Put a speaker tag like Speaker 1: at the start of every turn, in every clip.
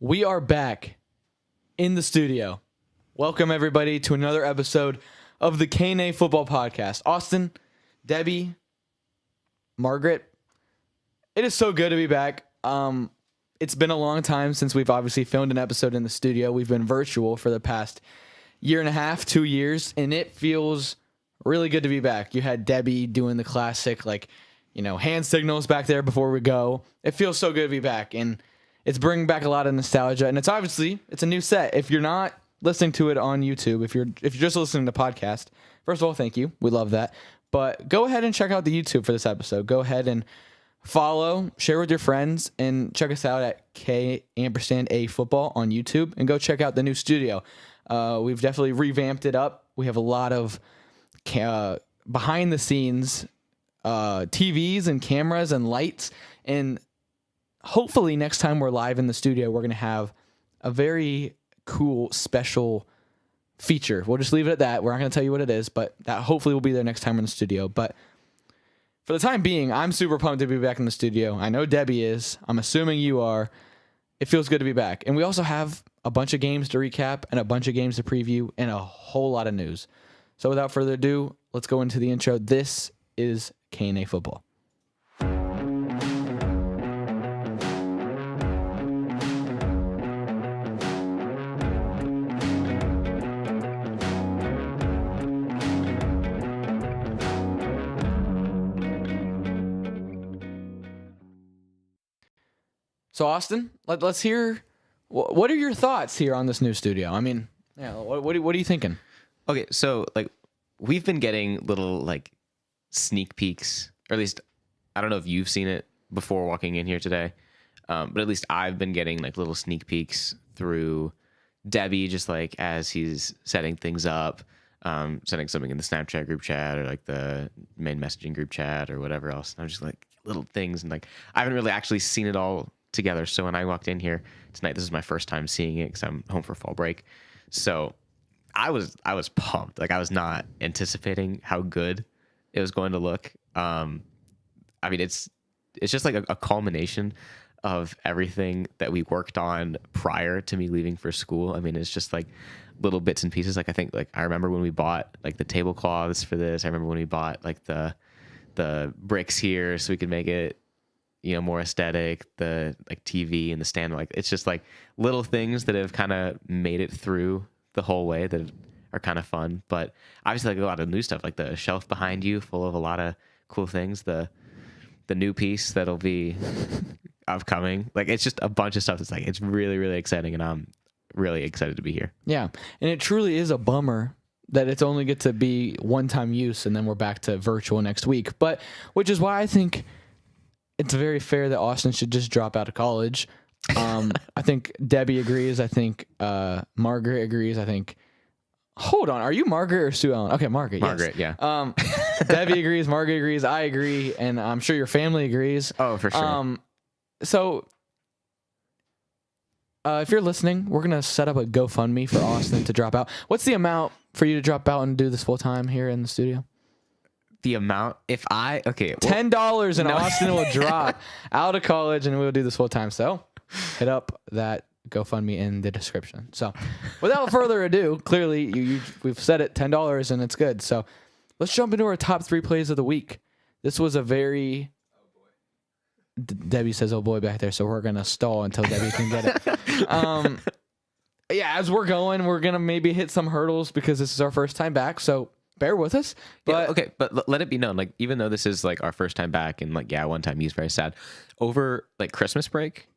Speaker 1: We are back in the studio. Welcome, everybody, to another episode of the K&A Football Podcast. Austin, Debbie, Margaret, it is so good to be back. It's been a long time since we've obviously filmed an episode in the studio. We've been virtual for the past year and a half, 2 years, and it feels really good to be back. You had Debbie doing the classic, hand signals back there before we go. It feels so good to be back, and it's bringing back a lot of nostalgia, and it's a new set. If you're not listening to it on YouTube, if you're just listening to the podcast, first of all, thank you. We love that. But go ahead and check out the YouTube for this episode. Go ahead and follow, share with your friends, and check us out at K&A Football on YouTube, and go check out the new studio. We've definitely revamped it up. We have a lot of behind the scenes TVs and cameras and lights, and hopefully next time we're live in the studio, we're going to have a very cool special feature. We'll just leave it at that. We're not going to tell you what it is, but that hopefully will be there next time we're in the studio. But for the time being, I'm super pumped to be back in the studio. I know Debbie is. I'm assuming you are. It feels good to be back. And we also have a bunch of games to recap and a bunch of games to preview and a whole lot of news. So without further ado, let's go into the intro. This is K&A Football. So Austin, let's hear, what are your thoughts here on this new studio? I mean, what are you thinking?
Speaker 2: Okay, so we've been getting little sneak peeks, or at least I don't know if you've seen it before walking in here today, but at least I've been getting little sneak peeks through Debbie, just as he's setting things up, sending something in the Snapchat group chat or the main messaging group chat or whatever else. And I'm just little things, and I haven't really actually seen it all together. So when I walked in here tonight, this is my first time seeing it because I'm home for fall break. So I was pumped. I was not anticipating how good it was going to look. I mean, it's just a culmination of everything that we worked on prior to me leaving for school. I mean, it's just little bits and pieces. I think I remember when we bought the tablecloths for this. I remember when we bought the bricks here so we could make it more aesthetic, the TV and the stand. It's just little things that have kind of made it through the whole way that are kind of fun. But obviously a lot of new stuff, the shelf behind you full of a lot of cool things, the new piece that'll be upcoming. It's just a bunch of stuff that's it's really, really exciting, and I'm really excited to be here. Yeah.
Speaker 1: And it truly is a bummer that it's only get to be one-time use and then we're back to virtual next week. But which is why I think it's very fair that Austin should just drop out of college. I think Debbie agrees. I think Margaret agrees. I think. Hold on, are you Margaret or Sue Ellen? Okay, Margaret.
Speaker 2: Margaret,
Speaker 1: yes.
Speaker 2: Yeah.
Speaker 1: Debbie agrees. Margaret agrees. I agree, and I'm sure your family agrees.
Speaker 2: Oh, for sure.
Speaker 1: So, if you're listening, we're gonna set up a GoFundMe for Austin to drop out. What's the amount for you to drop out and do this full time here in the studio?
Speaker 2: The amount,
Speaker 1: $10 and Austin will drop out of college and we'll do this full time. So hit up that GoFundMe in the description. So without further ado, clearly we've said it, $10 and it's good. So let's jump into our top 3 plays of the week. This was a very, Debbie says, oh boy, back there. So we're going to stall until Debbie can get it. As we're going, we're going to maybe hit some hurdles because this is our first time back. So bear with us.
Speaker 2: But but let it be known, even though this is our first time back and one time use, very sad, over Christmas break,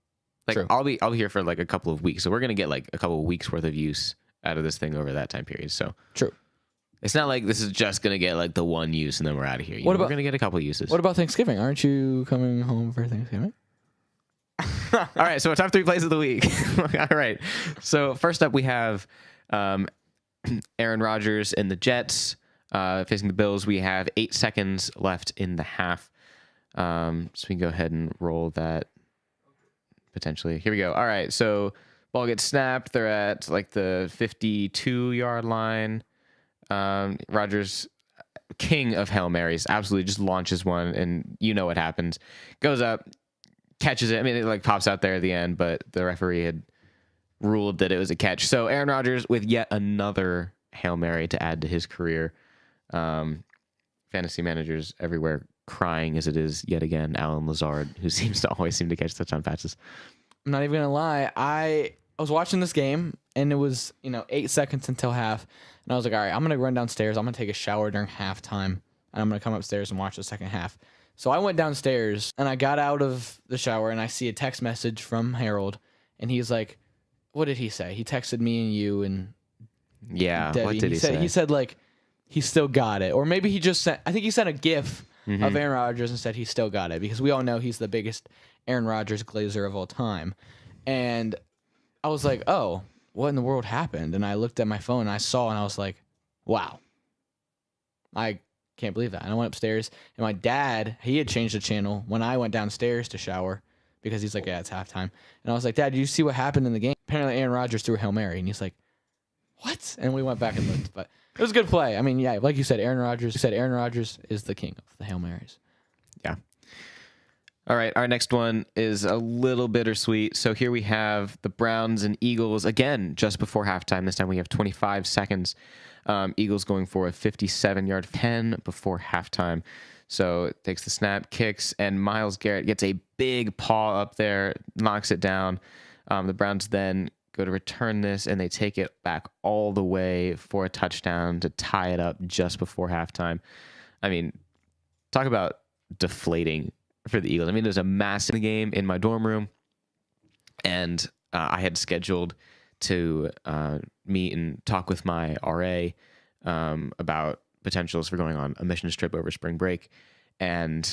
Speaker 1: True.
Speaker 2: I'll be here for a couple of weeks, so we're gonna get a couple of weeks worth of use out of this thing over that time period. So
Speaker 1: true.
Speaker 2: It's not this is just gonna get the one use and then we're out of here. We're gonna get a couple of uses.
Speaker 1: What about Thanksgiving? Aren't you coming home for Thanksgiving?
Speaker 2: All right, so our top 3 plays of the week. All right, so first up we have Aaron Rodgers and the Jets facing the Bills. We have 8 seconds left in the half, so we can go ahead and roll that potentially. Here we go. All right, so ball gets snapped. They're at the 52-yard line. Rodgers, king of Hail Marys, absolutely just launches one, and you know what happens. Goes up, catches it. I mean, it pops out there at the end, but the referee had ruled that it was a catch. So Aaron Rodgers with yet another Hail Mary to add to his career. Fantasy managers everywhere crying as it is yet again Alan Lazard, who seems to catch touchdown passes.
Speaker 1: I'm not even gonna lie. I was watching this game and it was 8 seconds until half, and I was like, all right, I'm gonna run downstairs. I'm gonna take a shower during halftime, and I'm gonna come upstairs and watch the second half. So I went downstairs and I got out of the shower and I see a text message from Harold, and he's like, what did he say? He texted me and you and Debbie.
Speaker 2: What did he say?
Speaker 1: He said like he still got it, or maybe he just sent. I think he sent a GIF of Aaron Rodgers and said he still got it, because we all know he's the biggest Aaron Rodgers glazer of all time. And I was like, oh, what in the world happened? And I looked at my phone and I saw, and I was like, wow, I can't believe that. And I went upstairs, and my dad, he had changed the channel when I went downstairs to shower, because he's like, yeah, it's halftime. And I was like, Dad, did you see what happened in the game? Apparently Aaron Rodgers threw a Hail Mary. And he's like, what? And we went back and looked, but it was a good play. I mean, yeah, like you said, Aaron Rodgers is the king of the Hail Marys.
Speaker 2: Yeah. All right, our next one is a little bittersweet. So here we have the Browns and Eagles again just before halftime. This time we have 25 seconds. Eagles going for a 57-yard 10 before halftime. So it takes the snap, kicks, and Myles Garrett gets a big paw up there, knocks it down. The Browns then go to return this, and they take it back all the way for a touchdown to tie it up just before halftime. I mean, talk about deflating for the Eagles. I mean, there's a massive game in my dorm room, and I had scheduled to meet and talk with my RA about potentials for going on a mission trip over spring break. And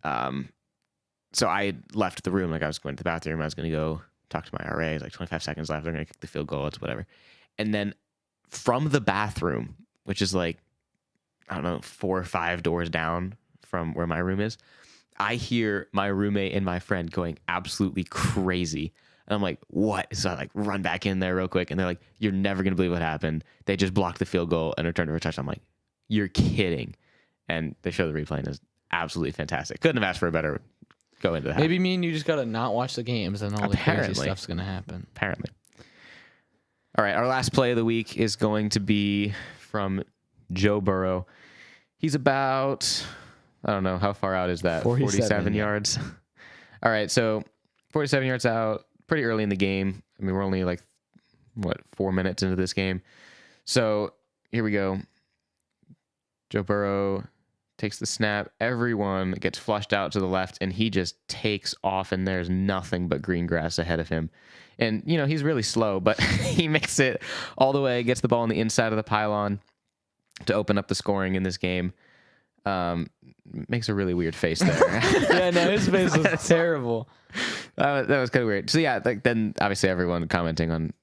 Speaker 2: so I left the room, like I was going to the bathroom. I was going to go talk to my RA. It's like 25 seconds left. They're going to kick the field goal. It's whatever. And then from the bathroom, which is like, I don't know, 4 or 5 doors down from where my room is, I hear my roommate and my friend going absolutely crazy. And I'm like, what? So I like run back in there real quick. And they're like, you're never going to believe what happened. They just blocked the field goal and returned it for a touchdown. I'm like, you're kidding. And they show the replay, and it's absolutely fantastic. Couldn't have asked for a better go into that.
Speaker 1: Maybe me and you just got to not watch the games, and all the crazy stuff's going to happen.
Speaker 2: Apparently. All right, our last play of the week is going to be from Joe Burrow. He's about, I don't know, how far out is that? 47 yards. All right, so 47 yards out, pretty early in the game. I mean, we're only like, 4 minutes into this game. So here we go. Joe Burrow takes the snap. Everyone gets flushed out to the left, and he just takes off, and there's nothing but green grass ahead of him. And, he's really slow, but he makes it all the way, gets the ball on the inside of the pylon to open up the scoring in this game. Makes a really weird face there.
Speaker 1: Yeah, no, his face was terrible.
Speaker 2: That was kind of weird. So, yeah, then obviously everyone commenting on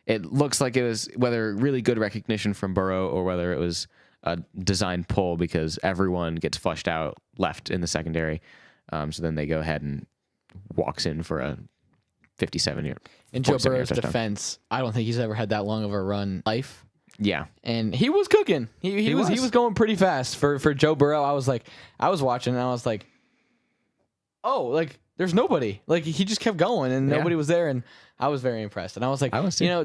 Speaker 2: it looks like it was whether really good recognition from Burrow or whether it was a design pull, because everyone gets flushed out left in the secondary. So then they go ahead and walks in for a 57-yard.
Speaker 1: In Joe Burrow's defense, I don't think he's ever had that long of a run life.
Speaker 2: Yeah.
Speaker 1: And he was cooking. He was going pretty fast for Joe Burrow. I was watching and I was like, oh, like there's nobody. Like he just kept going and nobody was there, and I was very impressed. And I was like,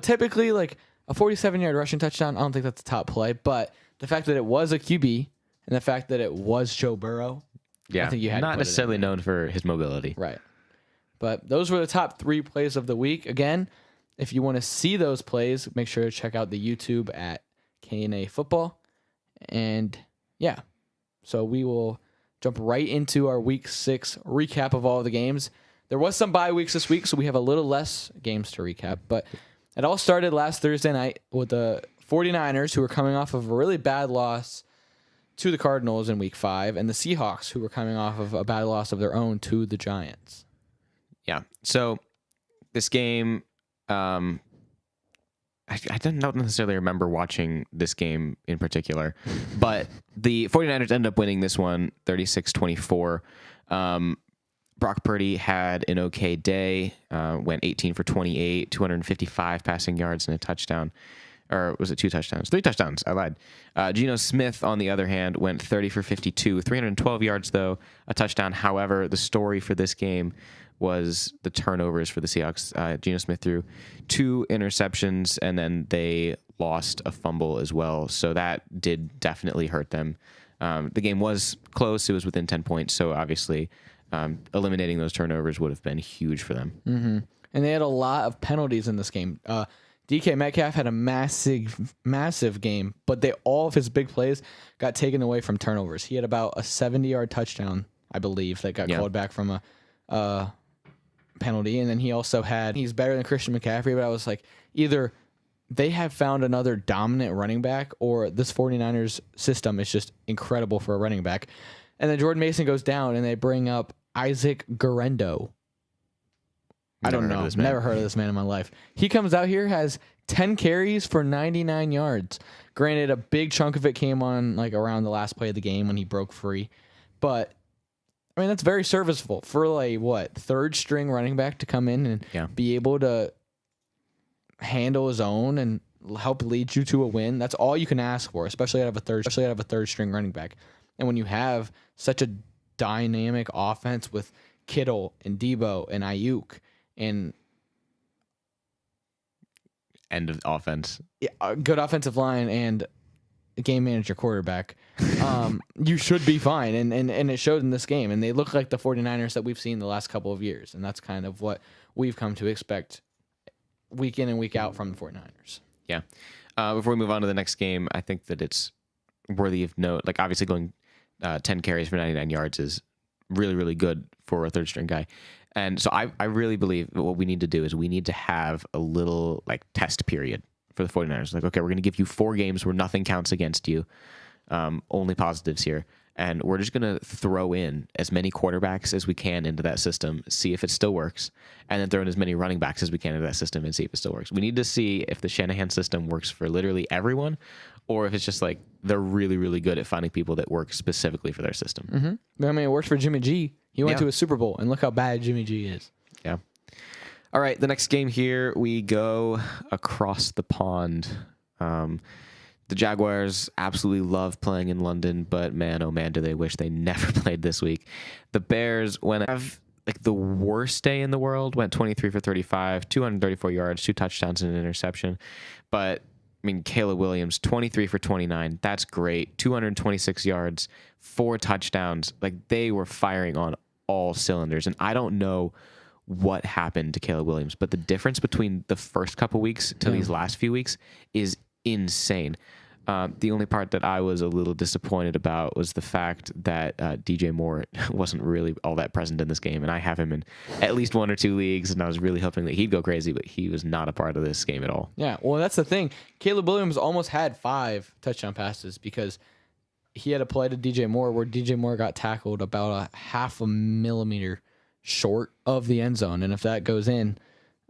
Speaker 1: typically like a 47-yard rushing touchdown, I don't think that's a top play, but the fact that it was a QB and the fact that it was Joe Burrow, I think you had
Speaker 2: not necessarily known for his mobility.
Speaker 1: Right. But those were the top 3 plays of the week. Again, if you want to see those plays, make sure to check out the YouTube at K&A Football. And yeah, so we will jump right into our Week 6 recap of all of the games. There was some bye weeks this week, so we have a little less games to recap. But it all started last Thursday night with the 49ers, who were coming off of a really bad loss to the Cardinals in Week 5, and the Seahawks, who were coming off of a bad loss of their own to the Giants.
Speaker 2: Yeah. So this game, I don't necessarily remember watching this game in particular, but the 49ers ended up winning this one 36-24. Brock Purdy had an okay day, went 18 for 28, 255 passing yards and a touchdown. Or was it 2 touchdowns? 3 touchdowns. I lied. Geno Smith, on the other hand, went 30 for 52, 312 yards, though, a touchdown. However, the story for this game was the turnovers for the Seahawks. Geno Smith threw 2 interceptions, and then they lost a fumble as well. So that did definitely hurt them. The game was close. It was within 10 points. So obviously eliminating those turnovers would have been huge for them.
Speaker 1: Mm-hmm. And they had a lot of penalties in this game. DK Metcalf had a massive game, but all of his big plays got taken away from turnovers. He had about a 70-yard touchdown, I believe, that got called back from a penalty. And then he's better than Christian McCaffrey, but I was like, either they have found another dominant running back or this 49ers system is just incredible for a running back. And then Jordan Mason goes down and they bring up Isaac Guerrero. I don't know. Never heard of this man in my life. He comes out here, has 10 carries for 99 yards. Granted, a big chunk of it came on like around the last play of the game when he broke free. But I mean, that's very serviceable for like third string running back to come in and be able to handle his own and help lead you to a win. That's all you can ask for, especially out of a third string running back. And when you have such a dynamic offense with Kittle and Debo and Ayuk and
Speaker 2: end of offense,
Speaker 1: a good offensive line and a game manager quarterback, you should be fine. And it showed in this game. And they look like the 49ers that we've seen the last couple of years. And that's kind of what we've come to expect week in and week out from the 49ers.
Speaker 2: Yeah. Before we move on to the next game, I think that it's worthy of note. Like, obviously going 10 carries for 99 yards is really, really good for a third string guy. And so I really believe that what we need to do is we need to have a little like test period for the 49ers. Like, okay, we're going to give you 4 games where nothing counts against you. Only positives here. And we're just going to throw in as many quarterbacks as we can into that system, see if it still works, and then throw in as many running backs as we can into that system and see if it still works. We need to see if the Shanahan system works for literally everyone, or if it's just like they're really, really good at finding people that work specifically for their system.
Speaker 1: Mm-hmm. I mean, it works for Jimmy G. He went to a Super Bowl, and look how bad Jimmy G is.
Speaker 2: Yeah. All right, the next game here, we go across the pond. The Jaguars absolutely love playing in London, but man, oh man, do they wish they never played this week. The Bears have like the worst day in the world, went 23 for 35, 234 yards, 2 touchdowns and an interception. But I mean, Caleb Williams, 23 for 29. That's great. 226 yards, 4 touchdowns. Like, they were firing on all cylinders. And I don't know what happened to Caleb Williams, but the difference between the first couple weeks to these last few weeks is insane. The only part that I was a little disappointed about was the fact that DJ Moore wasn't really all that present in this game, and I have him in at least 1 or 2 leagues, and I was really hoping that he'd go crazy, but he was not a part of this game at all.
Speaker 1: Yeah, well, that's the thing. Caleb Williams almost had 5 touchdown passes because he had a play to DJ Moore where DJ Moore got tackled about a half a millimeter short of the end zone, and if that goes in,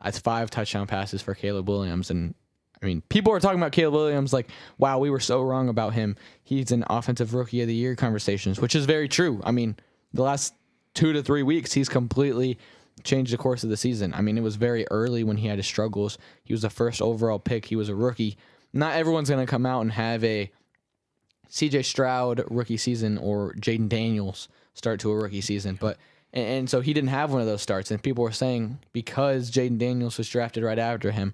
Speaker 1: that's 5 touchdown passes for Caleb Williams. And I mean, people are talking about Caleb Williams like, wow, we were so wrong about him. He's in Offensive Rookie of the Year conversations, which is very true. I mean, the last 2 to 3 weeks, he's completely changed the course of the season. I mean, it was very early when he had his struggles. He was the first overall pick. He was a rookie. Not everyone's going to come out and have a CJ Stroud rookie season or Jaden Daniels start to a rookie season. But and so he didn't have one of those starts. And people were saying because Jaden Daniels was drafted right after him,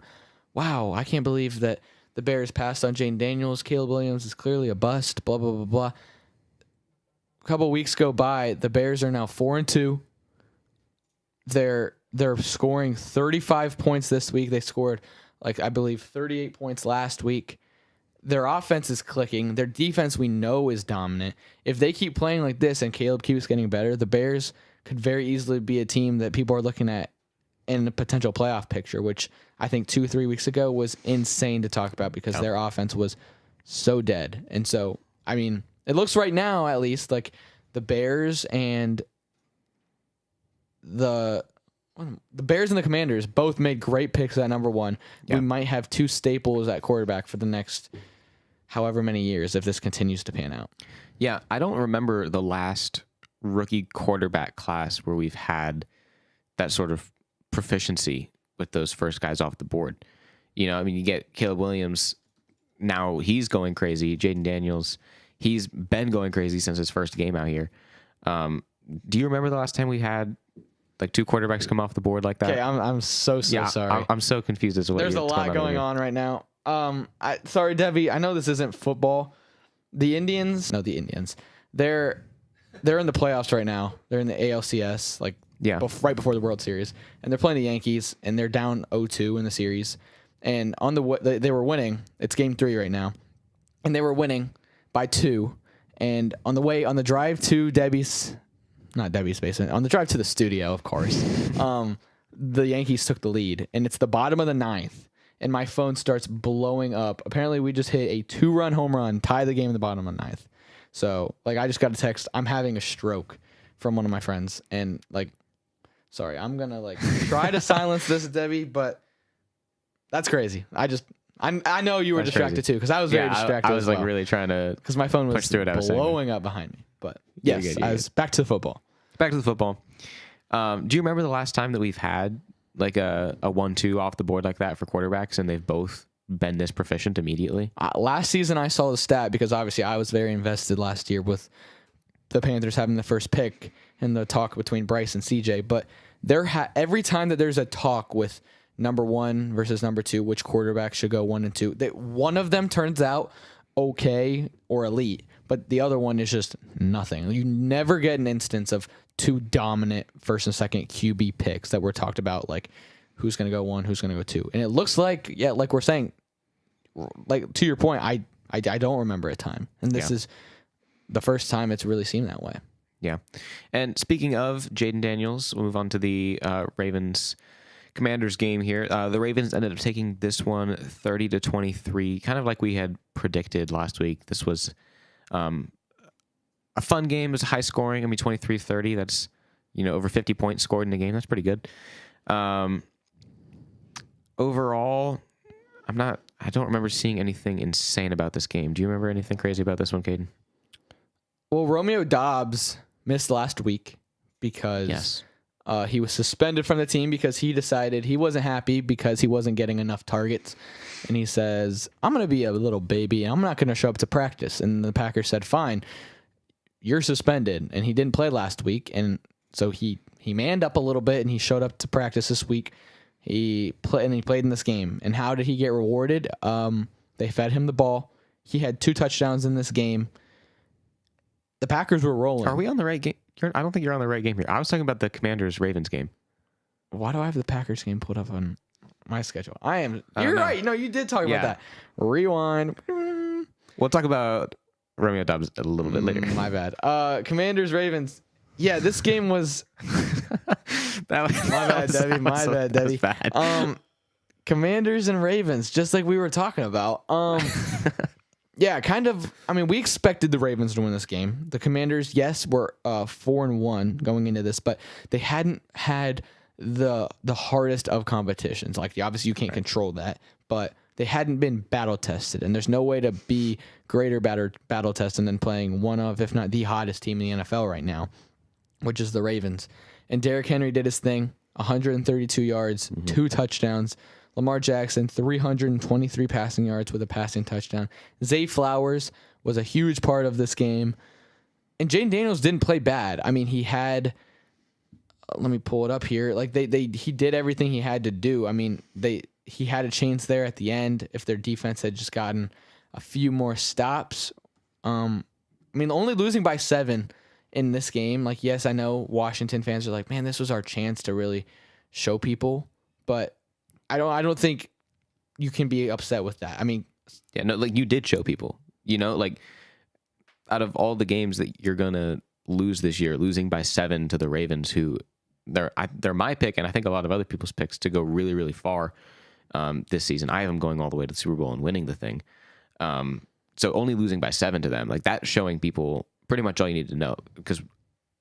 Speaker 1: wow, I can't believe that the Bears passed on Jaden Daniels. Caleb Williams is clearly a bust, blah, blah, blah, blah. A couple of weeks go by. The Bears are now 4-2. They're scoring 35 points this week. They scored, I believe, 38 points last week. Their offense is clicking. Their defense, we know, is dominant. If they keep playing like this and Caleb keeps getting better, the Bears could very easily be a team that people are looking at in a potential playoff picture, which I think 2-3 weeks ago was insane to talk about because their offense was so dead. And so, I mean, it looks right now, at least, like the Bears and the Bears and the Commanders both made great picks at number 1. Yeah. We might have 2 staples at quarterback for the next however many years if this continues to pan out.
Speaker 2: Yeah, I don't remember the last rookie quarterback class where we've had that sort of proficiency with those first guys off the board. You know, I mean, you get Caleb Williams, now he's going crazy. Jaden Daniels, he's been going crazy since his first game out here. Do you remember the last time we had like 2 quarterbacks come off the board like that.
Speaker 1: Okay, I'm so sorry.
Speaker 2: I'm so confused as to what
Speaker 1: There's a lot going on right now. Sorry, Debbie. I know this isn't football. The Indians. They're in the playoffs right now. They're in the ALCS, right before the World Series, and they're playing the Yankees, and they're down 0-2 in the series. And they were winning. It's game 3 right now, and they were winning by 2. And on the drive to not Debbie's basement, on the drive to the studio, of course, the Yankees took the lead, and it's the bottom of the 9th, and my phone starts blowing up. Apparently, we just hit a 2-run home run, tie the game in the bottom of the 9th. So, I just got a text, I'm having a stroke from one of my friends, and, sorry, I'm going to, try to silence this, Debbie, but that's crazy. I know you were distracted too, because I was very distracted.
Speaker 2: I was really trying to
Speaker 1: because my phone was
Speaker 2: push through what I was
Speaker 1: blowing up behind me. But yes, I was back to the football.
Speaker 2: Back to the football. Do you remember the last time that we've had a 1-2 off the board like that for quarterbacks, and they've both been this proficient immediately?
Speaker 1: Last season, I saw the stat because obviously I was very invested last year with the Panthers having the first pick and the talk between Bryce and CJ. But every time that there's a talk with number 1 versus number 2, which quarterback should go 1 and 2, that one of them turns out okay or elite, but the other one is just nothing. You never get an instance of 2 dominant first and second QB picks that were talked about, who's going to go 1, who's going to go 2. And it looks like we're saying, to your point, I don't remember a time, and this is the first time it's really seemed that way.
Speaker 2: Yeah. And speaking of Jaden Daniels, we'll move on to the Ravens Commanders game here. The Ravens ended up taking this one 30-23, kind of like we had predicted last week. This was a fun game. It was high scoring. 23-30. That's, over 50 points scored in the game. That's pretty good. Overall, I don't remember seeing anything insane about this game. Do you remember anything crazy about this one, Kadin?
Speaker 1: Well, Romeo Doubs missed last week because he was suspended from the team because he decided he wasn't happy because he wasn't getting enough targets. And he says, I'm going to be a little baby. I'm not going to show up to practice. And the Packers said, fine, you're suspended. And he didn't play last week. And so he manned up a little bit and he showed up to practice this week. He played in this game. And how did he get rewarded? They fed him the ball. He had 2 touchdowns in this game. The Packers were rolling.
Speaker 2: Are we on the right game? I don't think you're on the right game here. I was talking about the Commanders-Ravens game.
Speaker 1: Why do I have the Packers game pulled up on my schedule? You're right. No, you did talk about that. Rewind.
Speaker 2: We'll talk about Romeo Doubs a little bit later.
Speaker 1: My bad. Commanders-Ravens. Yeah, this game was... My bad, Debbie.
Speaker 2: Bad.
Speaker 1: Commanders and Ravens, just like we were talking about. Yeah, kind of. We expected the Ravens to win this game. The Commanders, yes, were 4-1 going into this, but they hadn't had the hardest of competitions. Obviously, you can't control that, but they hadn't been battle tested, and there's no way to be greater battle tested than playing one of, if not the hottest team in the NFL right now, which is the Ravens. And Derrick Henry did his thing: 132 yards, 2 touchdowns. Lamar Jackson, 323 passing yards with a passing touchdown. Zay Flowers was a huge part of this game. And Jaden Daniels didn't play bad. He had... let me pull it up here. He did everything he had to do. He had a chance there at the end if their defense had just gotten a few more stops. Only losing by 7 in this game. Yes, I know Washington fans are like, man, this was our chance to really show people. But... I don't think you can be upset with that.
Speaker 2: You did show people, out of all the games that you're going to lose this year, losing by 7 to the Ravens, who they're my pick, and I think a lot of other people's picks to go really, really far this season. I have them going all the way to the Super Bowl and winning the thing. So only losing by 7 to them, that's showing people pretty much all you need to know, because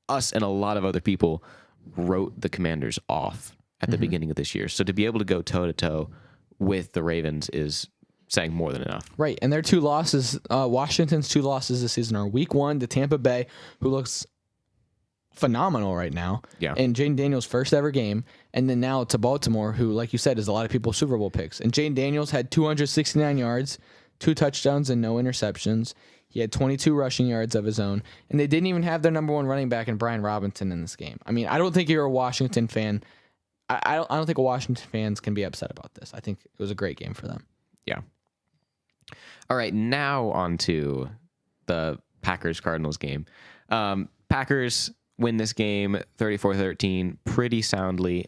Speaker 2: us and a lot of other people wrote the Commanders off at the beginning of this year. So to be able to go toe-to-toe with the Ravens is saying more than enough.
Speaker 1: Right, and their 2 losses, Washington's 2 losses this season are Week 1 to Tampa Bay, who looks phenomenal right now, and Jaden Daniels' first ever game, and then now to Baltimore, who, like you said, is a lot of people's Super Bowl picks. And Jaden Daniels had 269 yards, 2 touchdowns, and no interceptions. He had 22 rushing yards of his own, and they didn't even have their number one running back in Brian Robinson in this game. I mean, I don't think you're a Washington fan. I don't think Washington fans can be upset about this. I think it was a great game for them.
Speaker 2: Yeah. All right, now on to the Packers-Cardinals game. Packers win this game 34-13 pretty soundly.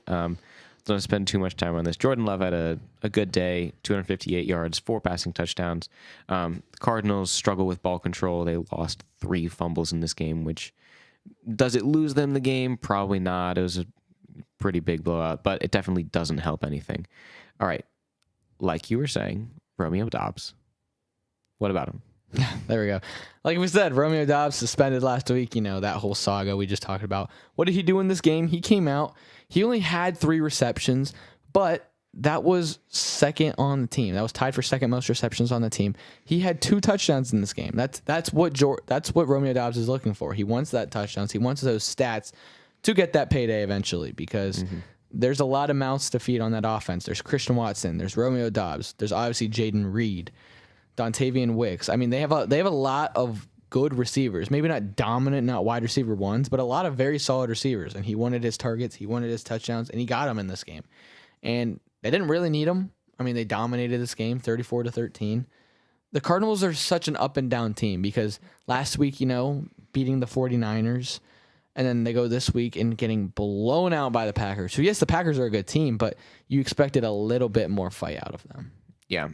Speaker 2: Don't spend too much time on this. Jordan Love had a good day, 258 yards, 4 passing touchdowns. The Cardinals struggle with ball control. They lost 3 fumbles in this game, which does it lose them the game? Probably not. It was a pretty big blowout, but it definitely doesn't help anything. All right, like you were saying, Romeo Doubs. What about him?
Speaker 1: There we go. Like we said, Romeo Doubs suspended last week. That whole saga we just talked about. What did he do in this game? He came out. He only had 3 receptions, but that was second on the team. That was tied for second most receptions on the team. He had 2 touchdowns in this game. That's what Romeo Doubs is looking for. He wants that touchdowns. He wants those stats to get that payday eventually, because there's a lot of mouths to feed on that offense. There's Christian Watson. There's Romeo Doubs. There's obviously Jaden Reed, Dontavian Wicks. I mean, they have a lot of good receivers. Maybe not dominant, not wide receiver ones, but a lot of very solid receivers. And he wanted his targets, he wanted his touchdowns, and he got them in this game. And they didn't really need them. I mean, they dominated this game 34-13. The Cardinals are such an up and down team, because last week, beating the 49ers, and then they go this week and getting blown out by the Packers. So yes, the Packers are a good team, but you expected a little bit more fight out of them.
Speaker 2: Yeah,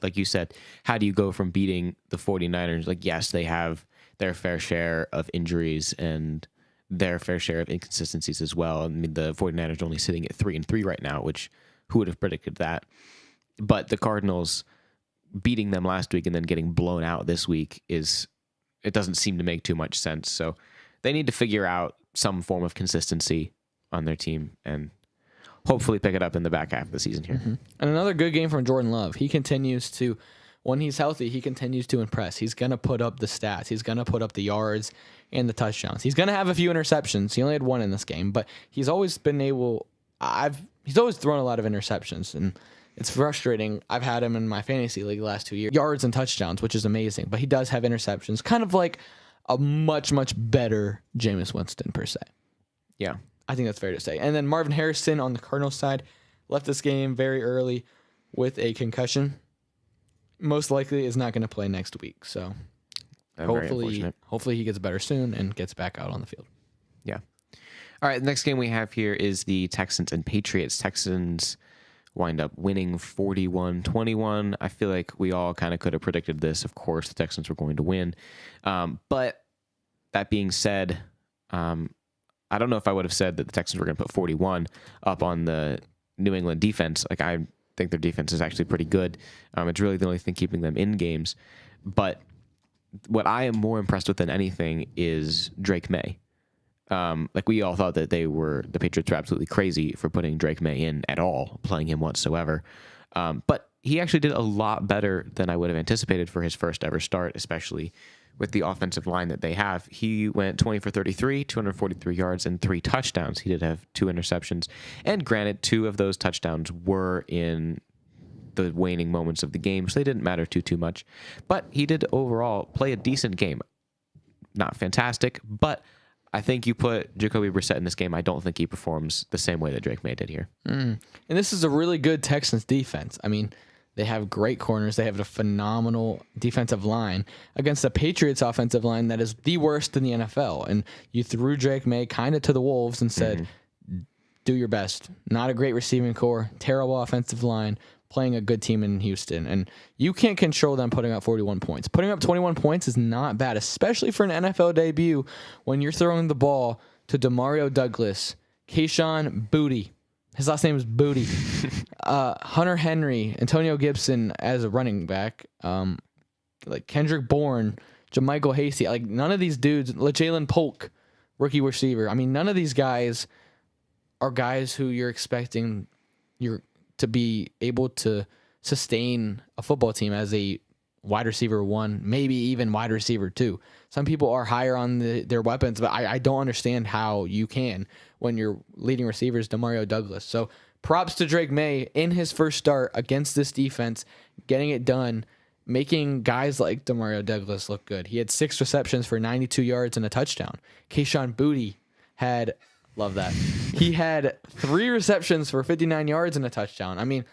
Speaker 2: like you said, how do you go from beating the 49ers? Like, yes, they have their fair share of injuries and their fair share of inconsistencies as well. I mean, the 49ers are only sitting at 3-3 right now, which who would have predicted that? But the Cardinals beating them last week and then getting blown out this week it doesn't seem to make too much sense. So they need to figure out some form of consistency on their team and hopefully pick it up in the back half of the season here.
Speaker 1: Mm-hmm. And another good game from Jordan Love. He continues to, when he's healthy, he continues to impress. He's going to put up the stats. He's going to put up the yards and the touchdowns. He's going to have a few interceptions. He only had 1 in this game, but he's always been he's always thrown a lot of interceptions, and it's frustrating. I've had him in my fantasy league the last 2 years. Yards and touchdowns, which is amazing, but he does have interceptions, kind of like a much, much better Jameis Winston per se.
Speaker 2: Yeah.
Speaker 1: I think that's fair to say. And then Marvin Harrison on the Cardinals side left this game very early with a concussion. Most likely is not going to play next week. So hopefully he gets better soon and gets back out on the field.
Speaker 2: Yeah. All right. The next game we have here is the Texans and Patriots. Texans wind up winning 41-21. I feel like we all kind of could have predicted this. Of course, the Texans were going to win. But that being said, I don't know if I would have said that the Texans were going to put 41 up on the New England defense. Like, I think their defense is actually pretty good. It's really the only thing keeping them in games. But what I am more impressed with than anything is Drake May. Like, we all thought that the Patriots were absolutely crazy for putting Drake May in at all, playing him whatsoever. But he actually did a lot better than I would have anticipated for his first ever start, especially with the offensive line that they have. He went 20 for 33, 243 yards, and 3 touchdowns. He did have 2 interceptions. And granted, 2 of those touchdowns were in the waning moments of the game, so they didn't matter too much. But he did overall play a decent game. Not fantastic, but I think you put Jacoby Brissett in this game, I don't think he performs the same way that Drake May did here.
Speaker 1: And this is a really good Texans defense. I mean, they have great corners. They have a phenomenal defensive line against the Patriots offensive line that is the worst in the NFL. And you threw Drake May kind of to the wolves and said, do your best. Not a great receiving core, terrible offensive line, playing a good team in Houston. And you can't control them putting up 41 points. Putting up 21 points is not bad, especially for an NFL debut when you're throwing the ball to Demario Douglas, Kayshon Boutte. His last name is Booty. Hunter Henry, Antonio Gibson as a running back, like Kendrick Bourne, JaMychal Hasty. Like, none of these dudes, Jalen Polk, rookie receiver. I mean, none of these guys are guys who you're expecting to be able to sustain a football team as a wide receiver 1, maybe even wide receiver 2. Some people are higher on their weapons, but I don't understand how you can when your leading receiver is Demario Douglas. So props to Drake May in his first start against this defense, getting it done, making guys like Demario Douglas look good. He had 6 receptions for 92 yards and a touchdown. Kayshon Boutte had, love that. He had 3 receptions for 59 yards and a touchdown. I mean,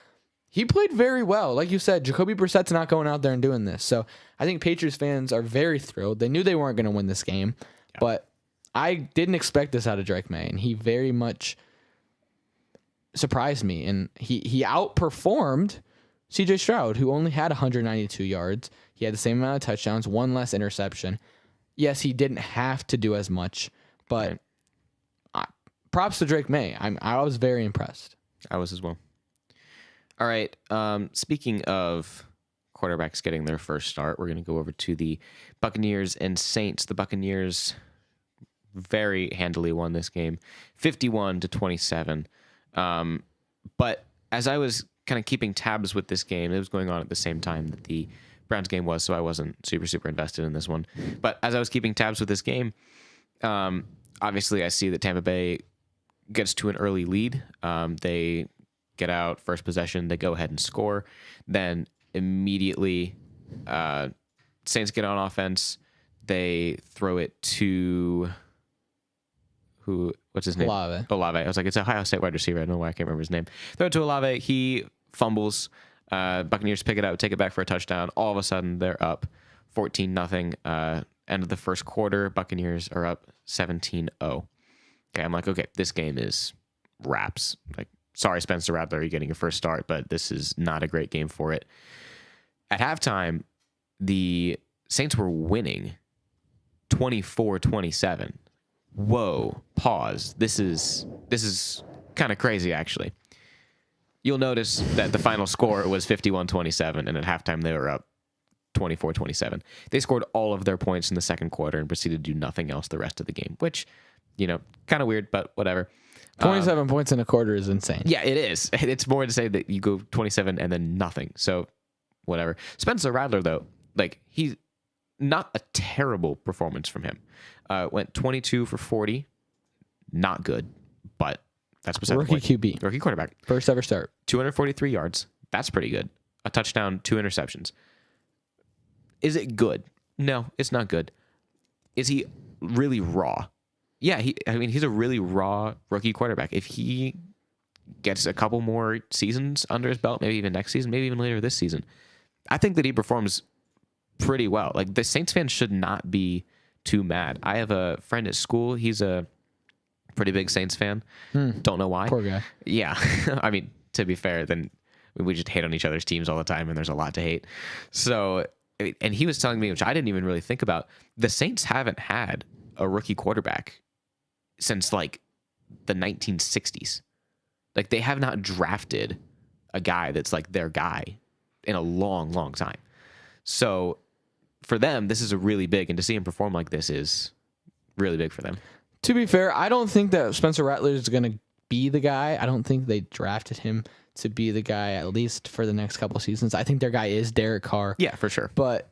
Speaker 1: he played very well. Like you said, Jacoby Brissett's not going out there and doing this. So I think Patriots fans are very thrilled. They knew they weren't going to win this game, but I didn't expect this out of Drake May, and he very much surprised me. And he outperformed CJ Stroud, who only had 192 yards. He had the same amount of touchdowns, 1 less interception. Yes, he didn't have to do as much, but props to Drake May. I was very impressed.
Speaker 2: I was as well. All right. Speaking of quarterbacks getting their first start, we're going to go over to the Buccaneers and Saints. The Buccaneers very handily won this game, 51-27. But as I was kind of keeping tabs with this game, it was going on at the same time that the Browns game was, so I wasn't super invested in this one. But as I was keeping tabs with this game, obviously I see that Tampa Bay gets to an early lead. They get out first possession, they go ahead and score. Then immediately, Saints get on offense. They throw it to what's his name? Olave. I was like, it's a Ohio State wide receiver. I don't know why I can't remember his name. Throw it to Olave. He fumbles. Buccaneers pick it up, take it back for a touchdown. All of a sudden, they're up 14-0. End of the first quarter, Buccaneers are up 17-0. Okay, I'm like, okay, this game is wraps. Like, sorry, Spencer Rattler, you're getting your first start, but this is not a great game for it. At halftime, the Saints were winning 24-27. Whoa, pause. This is kind of crazy, actually. You'll notice that the final score was 51-27, and at halftime they were up 24-27. They scored all of their points in the second quarter and proceeded to do nothing else the rest of the game, which, kind of weird, but whatever.
Speaker 1: 27 points in a quarter is insane.
Speaker 2: Yeah, it is. It's more to say that you go 27 and then nothing. So, whatever. Spencer Rattler, though, he's not a terrible performance from him. Went 22 for 40. Not good, but that's beside the point.
Speaker 1: QB.
Speaker 2: Rookie quarterback.
Speaker 1: First ever start.
Speaker 2: 243 yards. That's pretty good. A touchdown, 2 interceptions. Is it good? No, it's not good. Is he really raw? Yeah, he's a really raw rookie quarterback. If he gets a couple more seasons under his belt, maybe even next season, maybe even later this season, I think that he performs pretty well. Like, the Saints fans should not be too mad. I have a friend at school. He's a pretty big Saints fan. Don't know why.
Speaker 1: Poor guy.
Speaker 2: Yeah. I mean, to be fair, then we just hate on each other's teams all the time, and there's a lot to hate. So, and he was telling me, which I didn't even really think about, the Saints haven't had a rookie quarterback since the 1960s. Like, they have not drafted a guy that's their guy in a long, long time. So for them, this is a really big, and to see him perform like this is really big for them.
Speaker 1: To be fair, I don't think that Spencer Rattler is going to be the guy. I don't think they drafted him to be the guy, at least for the next couple seasons. I think their guy is Derek Carr.
Speaker 2: Yeah, for sure.
Speaker 1: But,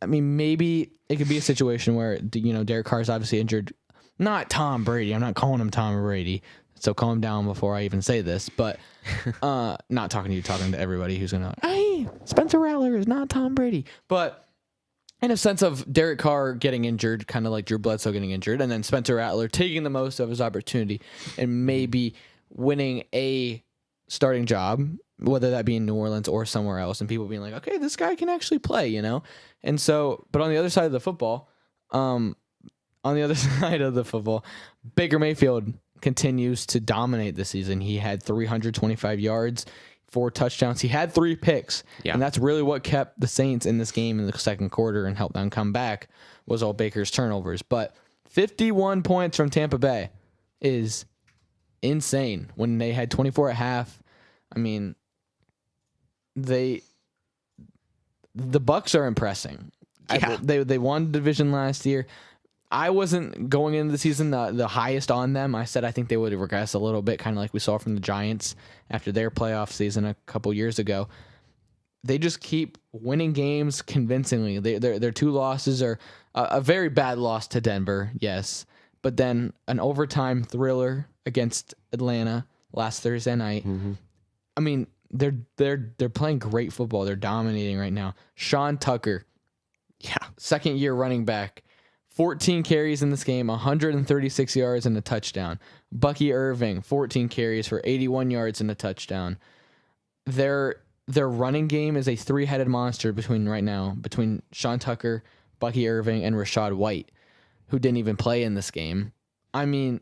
Speaker 1: I mean, maybe it could be a situation where, Derek Carr is obviously injured. Not Tom Brady. I'm not calling him Tom Brady. So calm down before I even say this. But not talking to you, talking to everybody who's going to, hey, Spencer Rattler is not Tom Brady. But in a sense of Derek Carr getting injured, kind of like Drew Bledsoe getting injured, and then Spencer Rattler taking the most of his opportunity and maybe winning a starting job, whether that be in New Orleans or somewhere else, and people being like, okay, this guy can actually play, And so, but on the other side of the football, Baker Mayfield continues to dominate this season. He had 325 yards, 4 touchdowns. He had 3 picks. Yeah. And that's really what kept the Saints in this game in the second quarter and helped them come back, was all Baker's turnovers. But 51 points from Tampa Bay is insane. When they had 24 at half, I mean, the Bucs are impressing.
Speaker 2: Yeah.
Speaker 1: They won the division last year. I wasn't going into the season the highest on them. I said I think they would regress a little bit, kind of like we saw from the Giants after their playoff season a couple years ago. They just keep winning games convincingly. Their 2 losses are a very bad loss to Denver, yes, but then an overtime thriller against Atlanta last Thursday night. Mm-hmm. I mean, they're playing great football. They're dominating right now. Sean Tucker, second year running back, 14 carries in this game, 136 yards and a touchdown. Bucky Irving, 14 carries for 81 yards and a touchdown. Their running game is a three-headed monster between Sean Tucker, Bucky Irving, and Rashad White, who didn't even play in this game. I mean,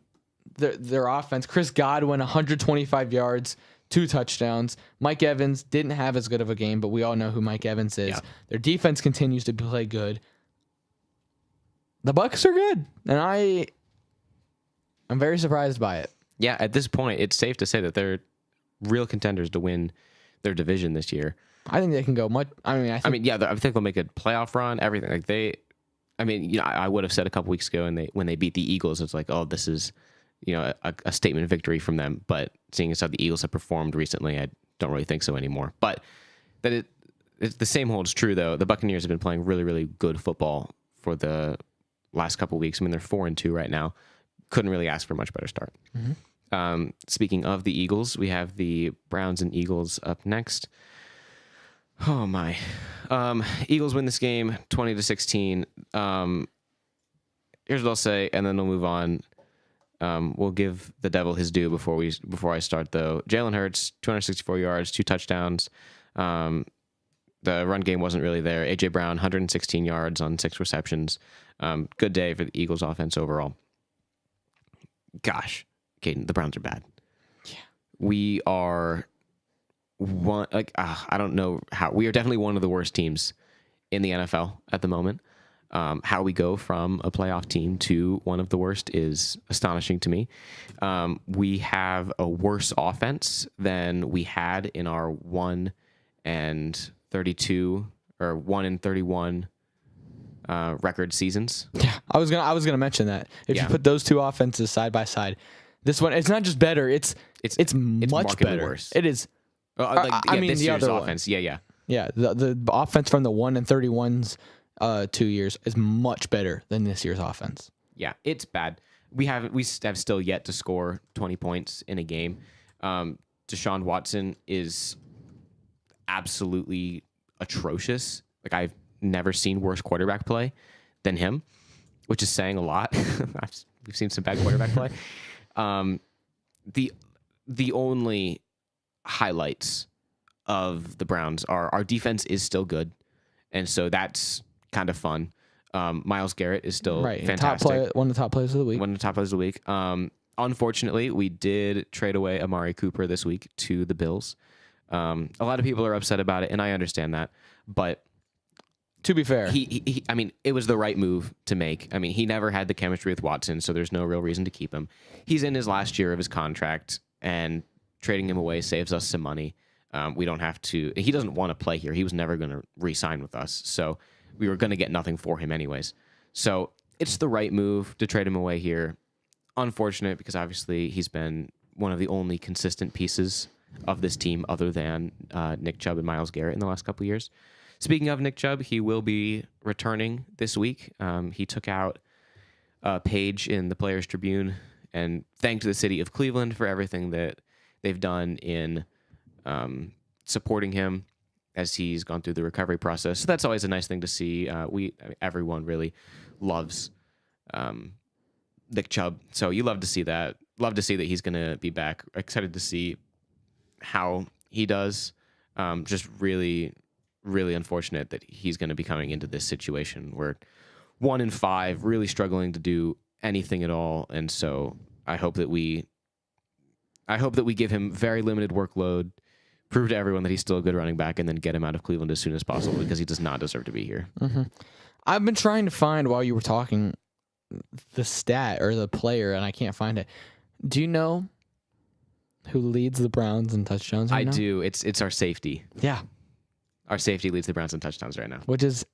Speaker 1: their offense, Chris Godwin, 125 yards, 2 touchdowns. Mike Evans didn't have as good of a game, but we all know who Mike Evans is. Yeah. Their defense continues to play good. The Bucs are good, and I'm very surprised by it.
Speaker 2: Yeah, at this point, it's safe to say that they're real contenders to win their division this year.
Speaker 1: I think they can go much. I think
Speaker 2: they'll make a playoff run. Everything I would have said a couple weeks ago, when they beat the Eagles, it's like, oh, this is a statement victory from them. But seeing as how the Eagles have performed recently, I don't really think so anymore. But the same holds true though. The Buccaneers have been playing really, really good football for the last couple of weeks. I mean, they're 4-2 right now. Couldn't really ask for a much better start. Mm-hmm. Speaking of the Eagles, we have the Browns and Eagles up next. Oh my! Eagles win this game 20-16. Here's what I'll say, and then we'll move on. We'll give the devil his due before I start though. Jalen Hurts, 264 yards, 2 touchdowns. The run game wasn't really there. A.J. Brown, 116 yards on 6 receptions. Good day for the Eagles offense overall. Gosh, Kadin, the Browns are bad.
Speaker 1: Yeah.
Speaker 2: We are I don't know how. We are definitely one of the worst teams in the NFL at the moment. How we go from a playoff team to one of the worst is astonishing to me. We have a worse offense than we had in our 1-32 or 1-31 record seasons.
Speaker 1: Yeah, I was gonna mention that. If you put those two offenses side by side, this one, it's not just better. It's much better.
Speaker 2: Worse.
Speaker 1: It is.
Speaker 2: This
Speaker 1: the
Speaker 2: year's
Speaker 1: other
Speaker 2: offense.
Speaker 1: One.
Speaker 2: Yeah.
Speaker 1: The offense from the 1-31's 2 years is much better than this year's offense.
Speaker 2: Yeah, it's bad. We have still yet to score 20 points in a game. Deshaun Watson is absolutely atrocious. Like, I've never seen worse quarterback play than him, which is saying a lot. We've seen some bad quarterback play. The only highlights of the Browns are our defense is still good, and so that's kind of fun. Myles Garrett is still fantastic.
Speaker 1: One of the top players of the week.
Speaker 2: Unfortunately, we did trade away Amari Cooper this week to the Bills. A lot of people are upset about it, and I understand that. But
Speaker 1: to be fair,
Speaker 2: it was the right move to make. I mean, he never had the chemistry with Watson, so there's no real reason to keep him. He's in his last year of his contract, and trading him away saves us some money. We don't have to. He doesn't want to play here. He was never going to re-sign with us, so we were going to get nothing for him anyways. So it's the right move to trade him away here. Unfortunate, because obviously he's been one of the only consistent pieces of this team other than Nick Chubb and Myles Garrett in the last couple of years. Speaking of Nick Chubb, he will be returning this week. He took out a page in the Players Tribune and thanked the city of Cleveland for everything that they've done in supporting him as he's gone through the recovery process. So that's always a nice thing to see. Everyone really loves Nick Chubb. So you love to see that. Love to see that he's going to be back. Excited to see how he does. Just really, really unfortunate that he's going to be coming into this situation where 1-5, really struggling to do anything at all. And so I hope that we give him very limited workload, prove to everyone that he's still a good running back, and then get him out of Cleveland as soon as possible, because he does not deserve to be here.
Speaker 1: Mm-hmm. I've been trying to find, while you were talking, the stat or the player, and I can't find it. Do you know who leads the Browns in touchdowns right now?
Speaker 2: I do. It's our safety.
Speaker 1: Yeah.
Speaker 2: Our safety leads the Browns in touchdowns right now.
Speaker 1: Which is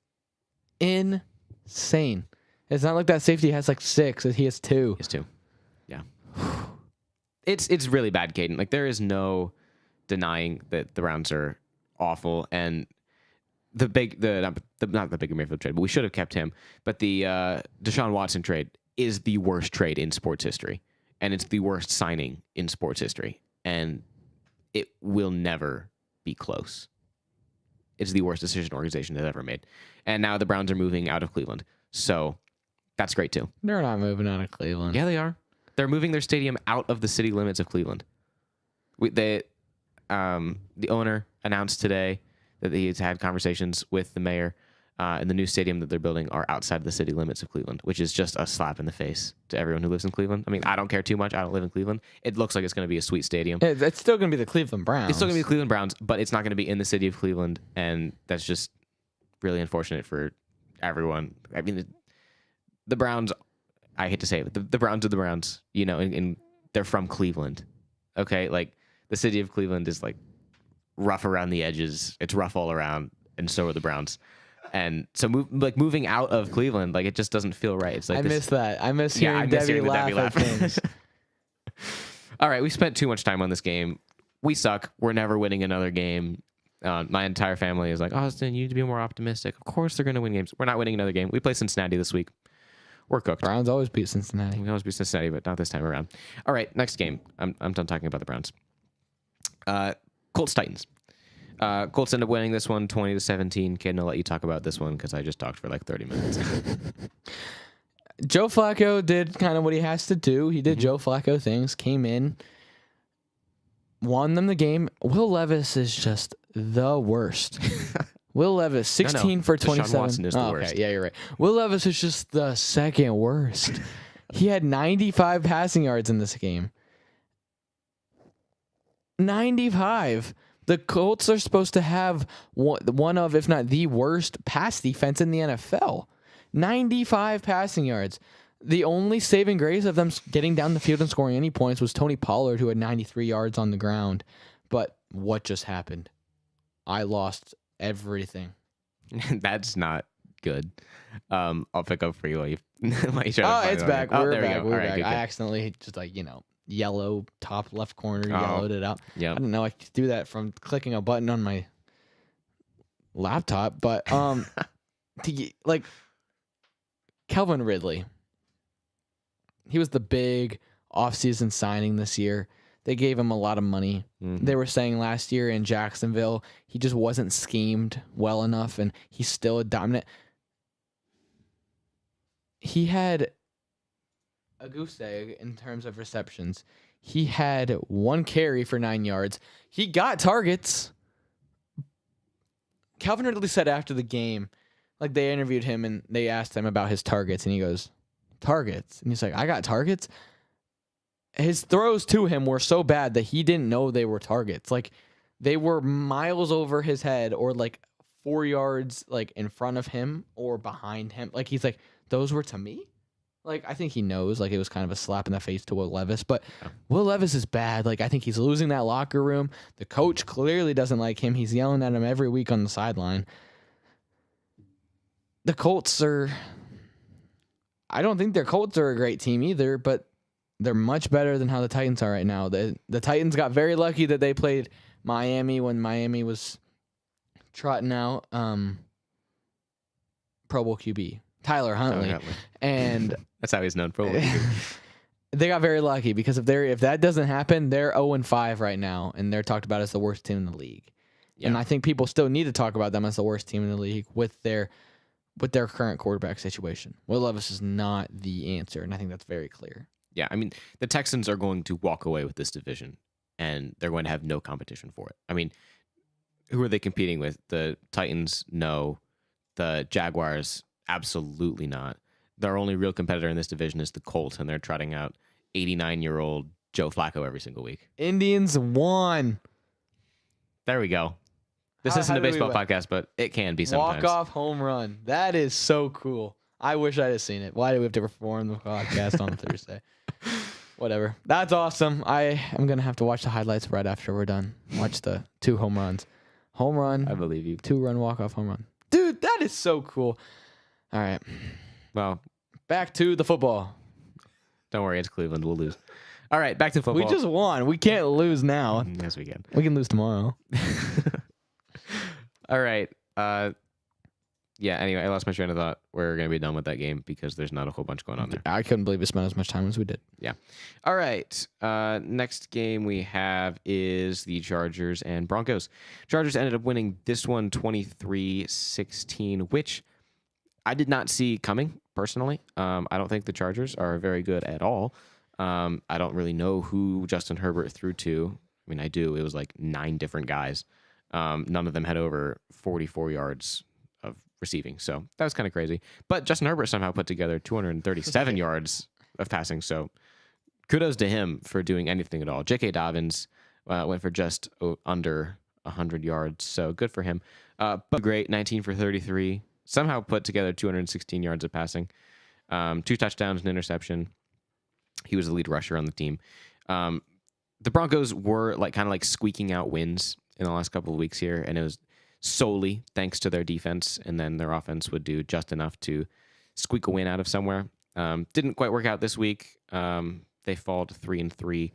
Speaker 1: insane. It's not like that safety has like 6. He has 2.
Speaker 2: He has 2. Yeah. It's really bad, Kadin. Like, there is no denying that the Browns are awful, and not the Baker Mayfield trade, but we should have kept him. But the Deshaun Watson trade is the worst trade in sports history, and it's the worst signing in sports history, and it will never be close. It's the worst decision organization has ever made. And now the Browns are moving out of Cleveland. So that's great too.
Speaker 1: They're not moving out of Cleveland.
Speaker 2: Yeah, they are. They're moving their stadium out of the city limits of Cleveland. The owner announced today that he's had conversations with the mayor, and the new stadium that they're building are outside the city limits of Cleveland, which is just a slap in the face to everyone who lives in Cleveland. I mean, I don't care too much. I don't live in Cleveland. It looks like it's going to be a sweet stadium.
Speaker 1: It's still going to be the Cleveland Browns.
Speaker 2: It's still going to be the Cleveland Browns, but it's not going to be in the city of Cleveland, and that's just really unfortunate for everyone. I mean, the Browns, I hate to say it, but the Browns are the Browns, you know, and they're from Cleveland. Okay? Like, the city of Cleveland is, like, rough around the edges. It's rough all around, and so are the Browns. And so, moving out of Cleveland, like, it just doesn't feel right. It's like
Speaker 1: I miss that. I miss hearing Debbie laugh at things.
Speaker 2: All right, we spent too much time on this game. We suck. We're never winning another game. My entire family is like, Austin, you need to be more optimistic. Of course they're going to win games. We're not winning another game. We play Cincinnati this week. We're cooked.
Speaker 1: Browns always beat Cincinnati.
Speaker 2: We always beat Cincinnati, but not this time around. All right, next game. I'm done talking about the Browns. Colts Titans. Colts end up winning this one 20-17. Kadin, I'll let you talk about this one because I just talked for like 30 minutes.
Speaker 1: Joe Flacco did kind of what he has to do. He did Joe Flacco things, came in, won them the game. Will Levis is just the worst. Will Levis, 16 for 27.
Speaker 2: Deshaun Watson is the worst.
Speaker 1: Okay, yeah, you're right. Will Levis is just the second worst. He had 95 passing yards in this game. 95. The Colts are supposed to have one of, if not the worst, pass defense in the NFL. 95 passing yards. The only saving grace of them getting down the field and scoring any points was Tony Pollard, who had 93 yards on the ground. But what just happened? I lost everything.
Speaker 2: That's not good. I'll pick up for you while you try to
Speaker 1: Oh,
Speaker 2: find
Speaker 1: it's
Speaker 2: it.
Speaker 1: back.
Speaker 2: Oh,
Speaker 1: We're
Speaker 2: there we
Speaker 1: back.
Speaker 2: go.
Speaker 1: We're
Speaker 2: All right,
Speaker 1: back.
Speaker 2: good,
Speaker 1: I
Speaker 2: good.
Speaker 1: accidentally just yellow top left corner, yellowed it out.
Speaker 2: Yep.
Speaker 1: I didn't know I could do that from clicking a button on my laptop. But Calvin Ridley, he was the big offseason signing this year. They gave him a lot of money.
Speaker 2: Mm-hmm.
Speaker 1: They were saying last year in Jacksonville, he just wasn't schemed well enough, and he's still a dominant. He had a goose egg in terms of receptions. He had one carry for 9 yards. He got targets. Calvin Ridley said after the game, like they interviewed him and they asked him about his targets, and he goes, targets? And he's like, I got targets? His throws to him were so bad that he didn't know they were targets. Like, they were miles over his head or like 4 yards like in front of him or behind him. Like, he's like, those were to me? Like, I think he knows, like, it was kind of a slap in the face to Will Levis, but Will Levis is bad. Like, I think he's losing that locker room. The coach clearly doesn't like him. He's yelling at him every week on the sideline. The Colts I don't think their Colts are a great team either, but they're much better than how the Titans are right now. The Titans got very lucky that they played Miami when Miami was trotting out Pro Bowl QB, Tyler Huntley. And
Speaker 2: that's how he's known for.
Speaker 1: They got very lucky because if that doesn't happen, they're 0-5 right now, and they're talked about as the worst team in the league. Yeah. And I think people still need to talk about them as the worst team in the league with their current quarterback situation. Will Levis is not the answer, and I think that's very clear.
Speaker 2: Yeah, I mean, the Texans are going to walk away with this division, and they're going to have no competition for it. I mean, who are they competing with? The Titans? No. The Jaguars? Absolutely not. Their only real competitor in this division is the Colts, and they're trotting out 89-year-old Joe Flacco every single week.
Speaker 1: Indians won.
Speaker 2: There we go. This isn't a baseball podcast, but it can be sometimes.
Speaker 1: Walk-off home run. That is so cool. I wish I'd have seen it. Why do we have to perform the podcast on Thursday? Whatever. That's awesome. I am going to have to watch the highlights right after we're done. Watch the 2 home runs. Home run.
Speaker 2: I believe you.
Speaker 1: 2-run walk-off home run. Dude, that is so cool. All right.
Speaker 2: Well,
Speaker 1: back to the football.
Speaker 2: Don't worry. It's Cleveland. We'll lose. All right. Back to football.
Speaker 1: We just won. We can't lose now.
Speaker 2: Yes, we can.
Speaker 1: We can lose tomorrow.
Speaker 2: All right. Yeah, anyway, I lost my train of thought. We're going to be done with that game because there's not a whole bunch going on there.
Speaker 1: I couldn't believe it spent as much time as we did.
Speaker 2: Yeah. All right. Next game we have is the Chargers and Broncos. Chargers ended up winning this one 23-16, which I did not see coming personally. I don't think the Chargers are very good at all. I don't really know who Justin Herbert threw to. I mean, I do. It was like 9 different guys. None of them had over 44 yards of receiving. So that was kind of crazy. But Justin Herbert somehow put together 237 yards of passing. So kudos to him for doing anything at all. J.K. Dobbins went for just under 100 yards. So good for him. But great, 19 for 33. Somehow put together 216 yards of passing. 2 touchdowns, an interception. He was the lead rusher on the team. The Broncos were kind of squeaking out wins in the last couple of weeks here, and it was solely thanks to their defense, and then their offense would do just enough to squeak a win out of somewhere. Didn't quite work out this week. They fall to 3-3.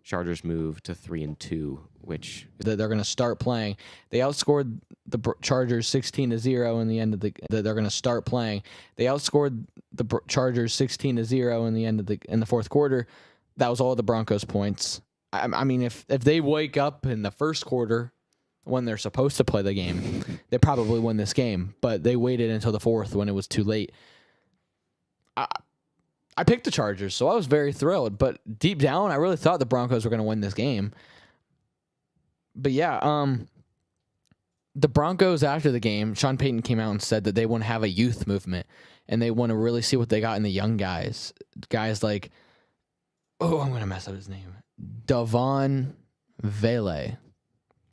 Speaker 2: Chargers move to 3-2, which
Speaker 1: they're going to start playing. They outscored the Chargers 16-0 in the end of the. They're going to start playing. They outscored the Chargers 16-0 in the end of the fourth quarter. That was all the Broncos' points. I mean, if they wake up in the first quarter when they're supposed to play the game, they probably win this game. But they waited until the fourth when it was too late. I picked the Chargers, so I was very thrilled. But deep down, I really thought the Broncos were going to win this game. But yeah, the Broncos after the game, Sean Payton came out and said that they want to have a youth movement, and they want to really see what they got in the young guys. Guys like, I'm going to mess up his name. Davante Adams.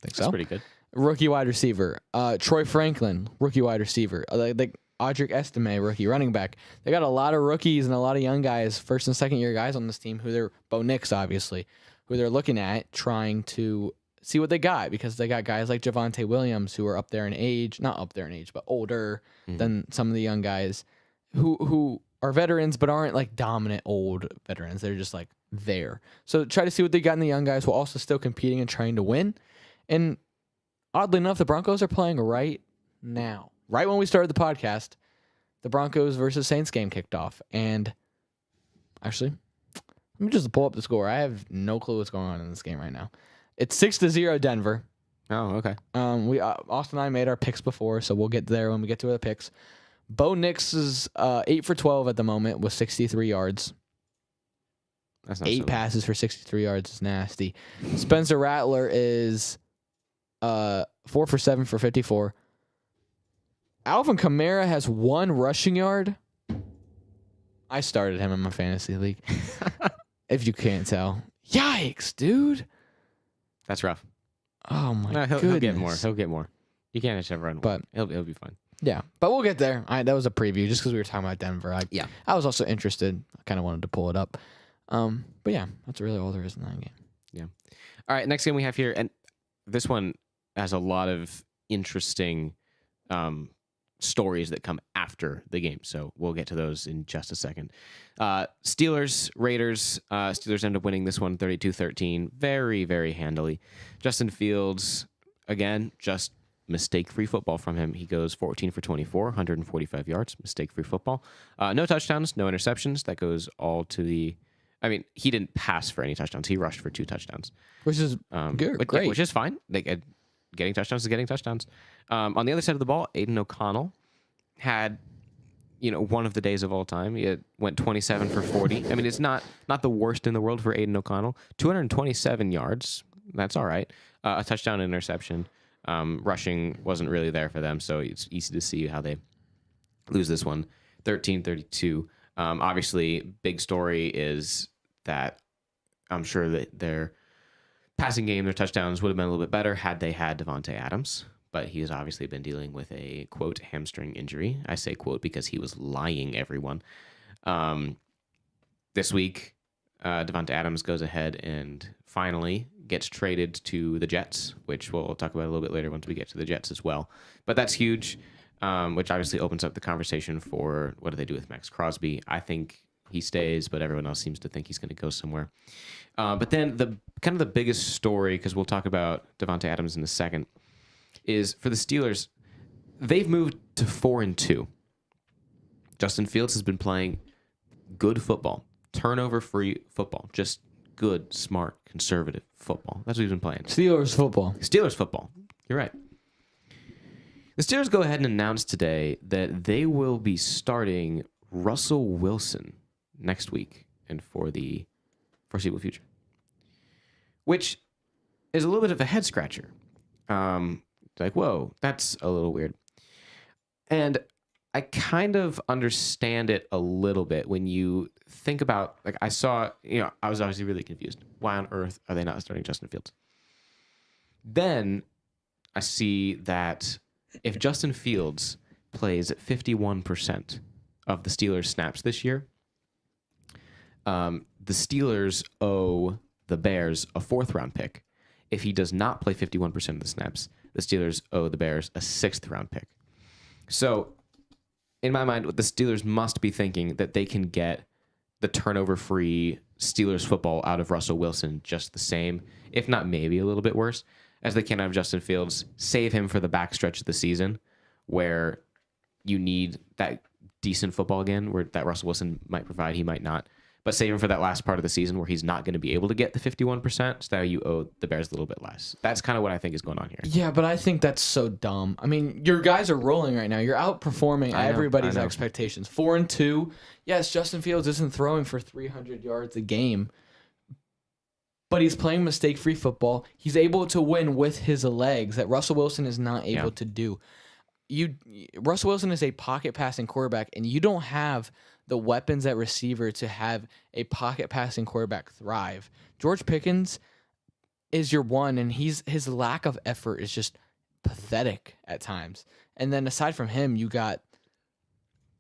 Speaker 2: That's pretty good.
Speaker 1: Rookie wide receiver. Troy Franklin, rookie wide receiver. Audric Estime, rookie running back. They got a lot of rookies and a lot of young guys, first and second year guys on this team Bo Nix, obviously, who they're looking at trying to see what they got, because they got guys like Javonte Williams who are up there in age, not up there in age, but older than some of the young guys who are veterans but aren't dominant old veterans. They're just there. So try to see what they got in the young guys while also still competing and trying to win. And oddly enough, the Broncos are playing right now. Right when we started the podcast, the Broncos versus Saints game kicked off. And actually, let me just pull up the score. I have no clue what's going on in this game right now. It's 6-0 Denver.
Speaker 2: Oh, okay.
Speaker 1: Austin and I made our picks before, so we'll get there when we get to the picks. Bo Nix is 8 for 12 at the moment with 63 yards.
Speaker 2: That's not
Speaker 1: 8 passes for 63 yards is nasty. Spencer Rattler is 4 for 7 for 54. Alvin Kamara has 1 rushing yard. I started him in my fantasy league. If you can't tell. Yikes, dude.
Speaker 2: That's rough.
Speaker 1: Oh, my goodness.
Speaker 2: He'll get more. He'll get more. You can't just run.
Speaker 1: But
Speaker 2: he'll be fine.
Speaker 1: Yeah, but we'll get there. That was a preview just because we were talking about Denver. I was also interested. I kind of wanted to pull it up. But yeah, that's really all there is in that game.
Speaker 2: Yeah. All right, next game we have here, and this one has a lot of interesting stories that come after the game. So we'll get to those in just a second. Steelers, Raiders. Steelers end up winning this one 32-13. Very, very handily. Justin Fields, again, just mistake-free football from him. He goes 14 for 24, 145 yards. Mistake-free football. No touchdowns, no interceptions. That goes all to the... I mean, he didn't pass for any touchdowns. He rushed for 2 touchdowns.
Speaker 1: Which is good, great.
Speaker 2: Which is fine. Getting touchdowns is getting touchdowns. On the other side of the ball, Aiden O'Connell had, one of the days of all time. He went 27 for 40. I mean, it's not the worst in the world for Aiden O'Connell. 227 yards. That's all right. A touchdown and interception. Rushing wasn't really there for them, so it's easy to see how they lose this one. 13-32. Obviously, big story is that I'm sure that their passing game, their touchdowns would have been a little bit better had they had Davante Adams, but he has obviously been dealing with a, quote, hamstring injury. I say quote because he was lying, everyone. This week, Davante Adams goes ahead and finally gets traded to the Jets, which we'll talk about a little bit later once we get to the Jets as well. But that's huge, which obviously opens up the conversation for what do they do with Max Crosby. I think he stays, but everyone else seems to think he's going to go somewhere. But then the biggest story, because we'll talk about Davante Adams in a second, is for the Steelers. they've moved to 4-2. Justin Fields has been playing good football, turnover-free football, just good, smart, conservative football. That's what he's been playing.
Speaker 1: Steelers football.
Speaker 2: You're right. The Steelers go ahead and announce today that they will be starting Russell Wilson next week and for the foreseeable future, which is a little bit of a head scratcher. Like, whoa, that's a little weird. And I kind of understand it a little bit when you think about, like, I was obviously really confused. Why on earth are they not starting Justin Fields? Then I see that if Justin Fields plays at 51% of the Steelers' snaps this year, the Steelers owe the Bears a 4th-round pick. If he does not play 51% of the snaps, the Steelers owe the Bears a 6th-round pick. So, in my mind, the Steelers must be thinking that they can get the turnover-free Steelers football out of Russell Wilson just the same, if not maybe a little bit worse, as they can out of Justin Fields. Save him for the backstretch of the season where you need that decent football again, where that Russell Wilson might provide, he might not. But save him for that last part of the season where he's not going to be able to get the 51%, so that you owe the Bears a little bit less. That's kind of what I think is going on here.
Speaker 1: Yeah, but I think that's so dumb. I mean, your guys are rolling right now. You're outperforming everybody's expectations. 4-2. Yes, Justin Fields isn't throwing for 300 yards a game, but he's playing mistake-free football. He's able to win with his legs that Russell Wilson is not able to do. Russell Wilson is a pocket passing quarterback, and you don't have the weapons at receiver to have a pocket passing quarterback thrive. George Pickens is your one, and his lack of effort is just pathetic at times. And then aside from him, you got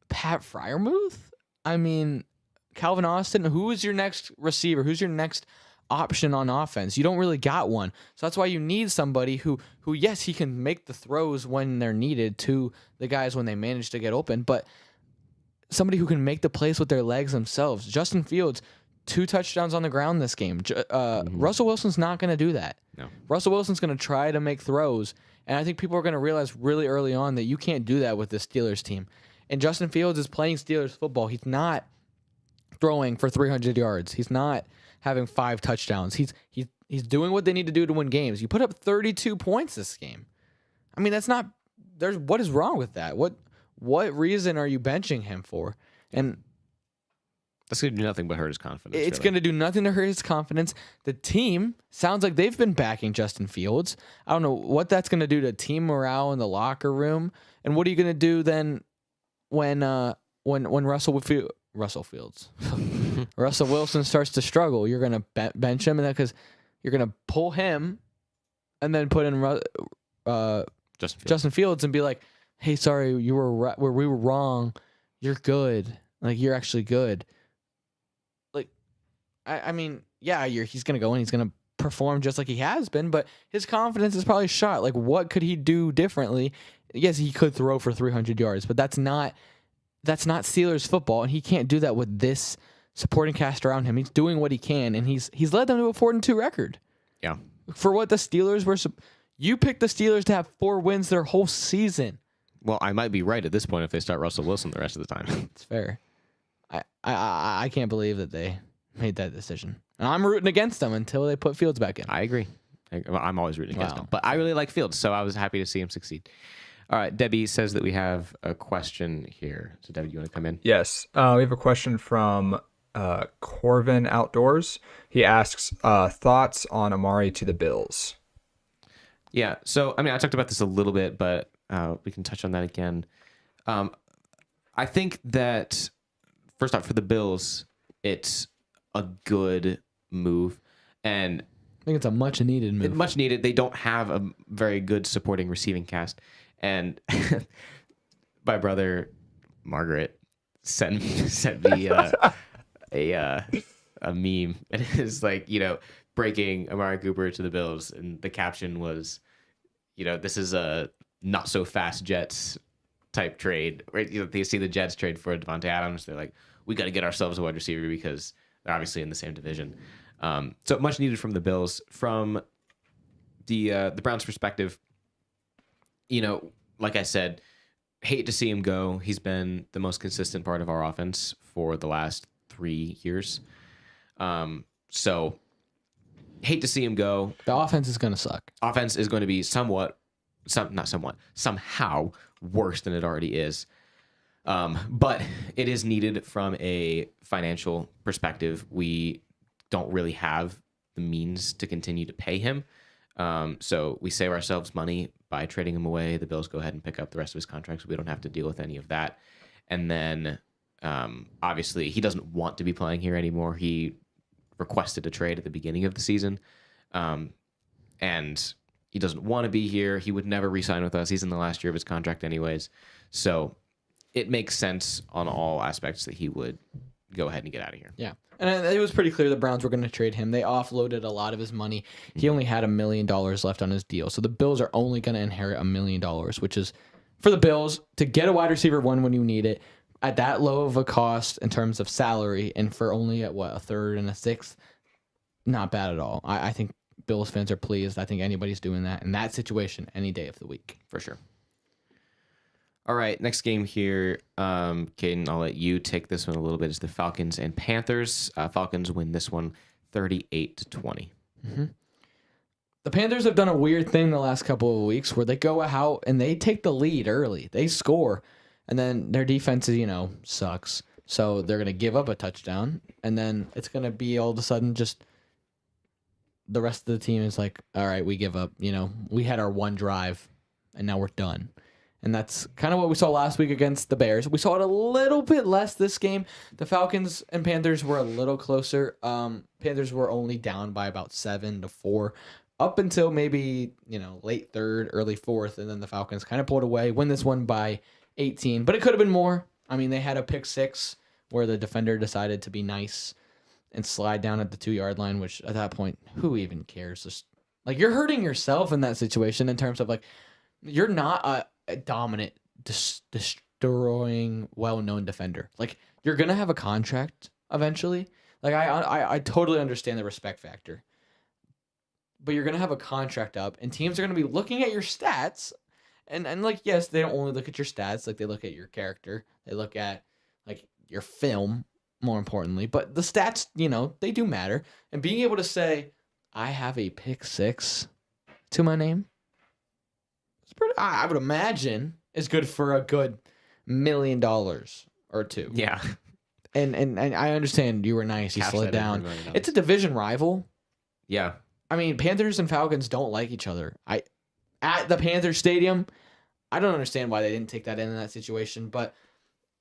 Speaker 1: Pat Freiermuth. I mean, Calvin Austin. Who is your next receiver? Who's your next option on offense? You don't really got one. So that's why you need somebody who yes, he can make the throws when they're needed to the guys when they manage to get open, but somebody who can make the plays with their legs themselves. Justin Fields, 2 touchdowns on the ground this game. Russell Wilson's not going to do that.
Speaker 2: No.
Speaker 1: Russell Wilson's going to try to make throws, and I think people are going to realize really early on that you can't do that with the Steelers team. And Justin Fields is playing Steelers football. He's not throwing for 300 yards. He's not having 5 touchdowns. He's doing what they need to do to win games. You put up 32 points this game. I mean, that's not. What is wrong with that? What reason are you benching him for? And
Speaker 2: that's going to do nothing but hurt his confidence.
Speaker 1: It's going to do nothing to hurt his confidence. The team sounds like they've been backing Justin Fields. I don't know what that's going to do to team morale in the locker room. And what are you going to do then when Russell Fields, Russell Wilson starts to struggle? You're going to bench him, and because you're going to pull him, and then put in Justin Fields and be like, hey, sorry, we were wrong. You're good. Like, you're actually good. Like, I mean, yeah, he's going to go in. He's going to perform just like he has been, but his confidence is probably shot. Like, what could he do differently? Yes, he could throw for 300 yards, but that's not Steelers football, and he can't do that with this supporting cast around him. He's doing what he can, and he's led them to a 4-2 record.
Speaker 2: Yeah.
Speaker 1: For what the Steelers were... You picked the Steelers to have 4 wins their whole season.
Speaker 2: Well, I might be right at this point if they start Russell Wilson the rest of the time.
Speaker 1: It's fair. I can't believe that they made that decision. And I'm rooting against them until they put Fields back in.
Speaker 2: I agree. I'm always rooting against him. But I really like Fields, so I was happy to see him succeed. All right, Debbie says that we have a question here. So, Debbie, you want to come in?
Speaker 3: Yes. We have a question from Corvin Outdoors. He asks, thoughts on Amari to the Bills?
Speaker 2: Yeah, so, I mean, I talked about this a little bit, but we can touch on that again. I think that, first off, for the Bills, it's a good move. And
Speaker 1: I think it's a much-needed move.
Speaker 2: Much needed. They don't have a very good supporting receiving cast. And my brother, Margaret, sent me a meme. And it's like, breaking Amari Cooper to the Bills. And the caption was, this is a not so fast Jets type trade. Right? They see the Jets trade for Davante Adams. They're like, we got to get ourselves a wide receiver because they're obviously in the same division. So much needed from the Bills. From the Browns' perspective, like I said, hate to see him go. He's been the most consistent part of our offense for the last 3 years. So hate to see him go.
Speaker 1: The offense is going to suck.
Speaker 2: Offense is going to be somehow worse than it already is. But it is needed from a financial perspective. We don't really have the means to continue to pay him. So we save ourselves money by trading him away. The Bills go ahead and pick up the rest of his contract, so we don't have to deal with any of that. And then, obviously, he doesn't want to be playing here anymore. He requested a trade at the beginning of the season, and he doesn't want to be here. He would never re-sign with us. He's in the last year of his contract anyways. So it makes sense on all aspects that he would go ahead and get out of here.
Speaker 1: Yeah. And it was pretty clear the Browns were going to trade him. They offloaded a lot of his money. He only had $1 million left on his deal. So the Bills are only going to inherit $1 million, which is for the Bills to get a wide receiver one when you need it at that low of a cost in terms of salary, and for only at a third and a sixth, not bad at all. I think Bills fans are pleased. I think anybody's doing that in that situation any day of the week.
Speaker 2: For sure. All right, next game here, Kadin, I'll let you take this one a little bit. It's the Falcons and Panthers. Falcons win this one 38-20.
Speaker 1: Mm-hmm. The Panthers have done a weird thing the last couple of weeks where they go out and they take the lead early. They score, and then their defense, sucks. So they're going to give up a touchdown, and then it's going to be all of a sudden just the rest of the team is like, all right, we give up. We had our one drive, and now we're done. And that's kind of what we saw last week against the Bears. We saw it a little bit less this game. The Falcons and Panthers were a little closer. Panthers were only down by about 7-4 up until maybe, late third, early fourth. And then the Falcons kind of pulled away, win this one by 18. But it could have been more. I mean, they had a pick six where the defender decided to be nice and slide down at the 2-yard line, which at that point, who even cares? Just you're hurting yourself in that situation in terms of you're not a dominant, destroying, well-known defender. You're gonna have a contract eventually. I totally understand the respect factor, but you're gonna have a contract up, and teams are gonna be looking at your stats, and yes, they don't only look at your stats. They look at your character. They look at your film, more importantly. But the stats, they do matter. And being able to say, I have a pick six to my name, I would imagine is good for a good $1 million or two.
Speaker 2: Yeah.
Speaker 1: And I understand you were nice. You
Speaker 2: Cash
Speaker 1: slid
Speaker 2: that
Speaker 1: down.
Speaker 2: in for $1 million.
Speaker 1: It's a division rival.
Speaker 2: Yeah.
Speaker 1: I mean, Panthers and Falcons don't like each other. At the Panthers Stadium, I don't understand why they didn't take that in that situation. But,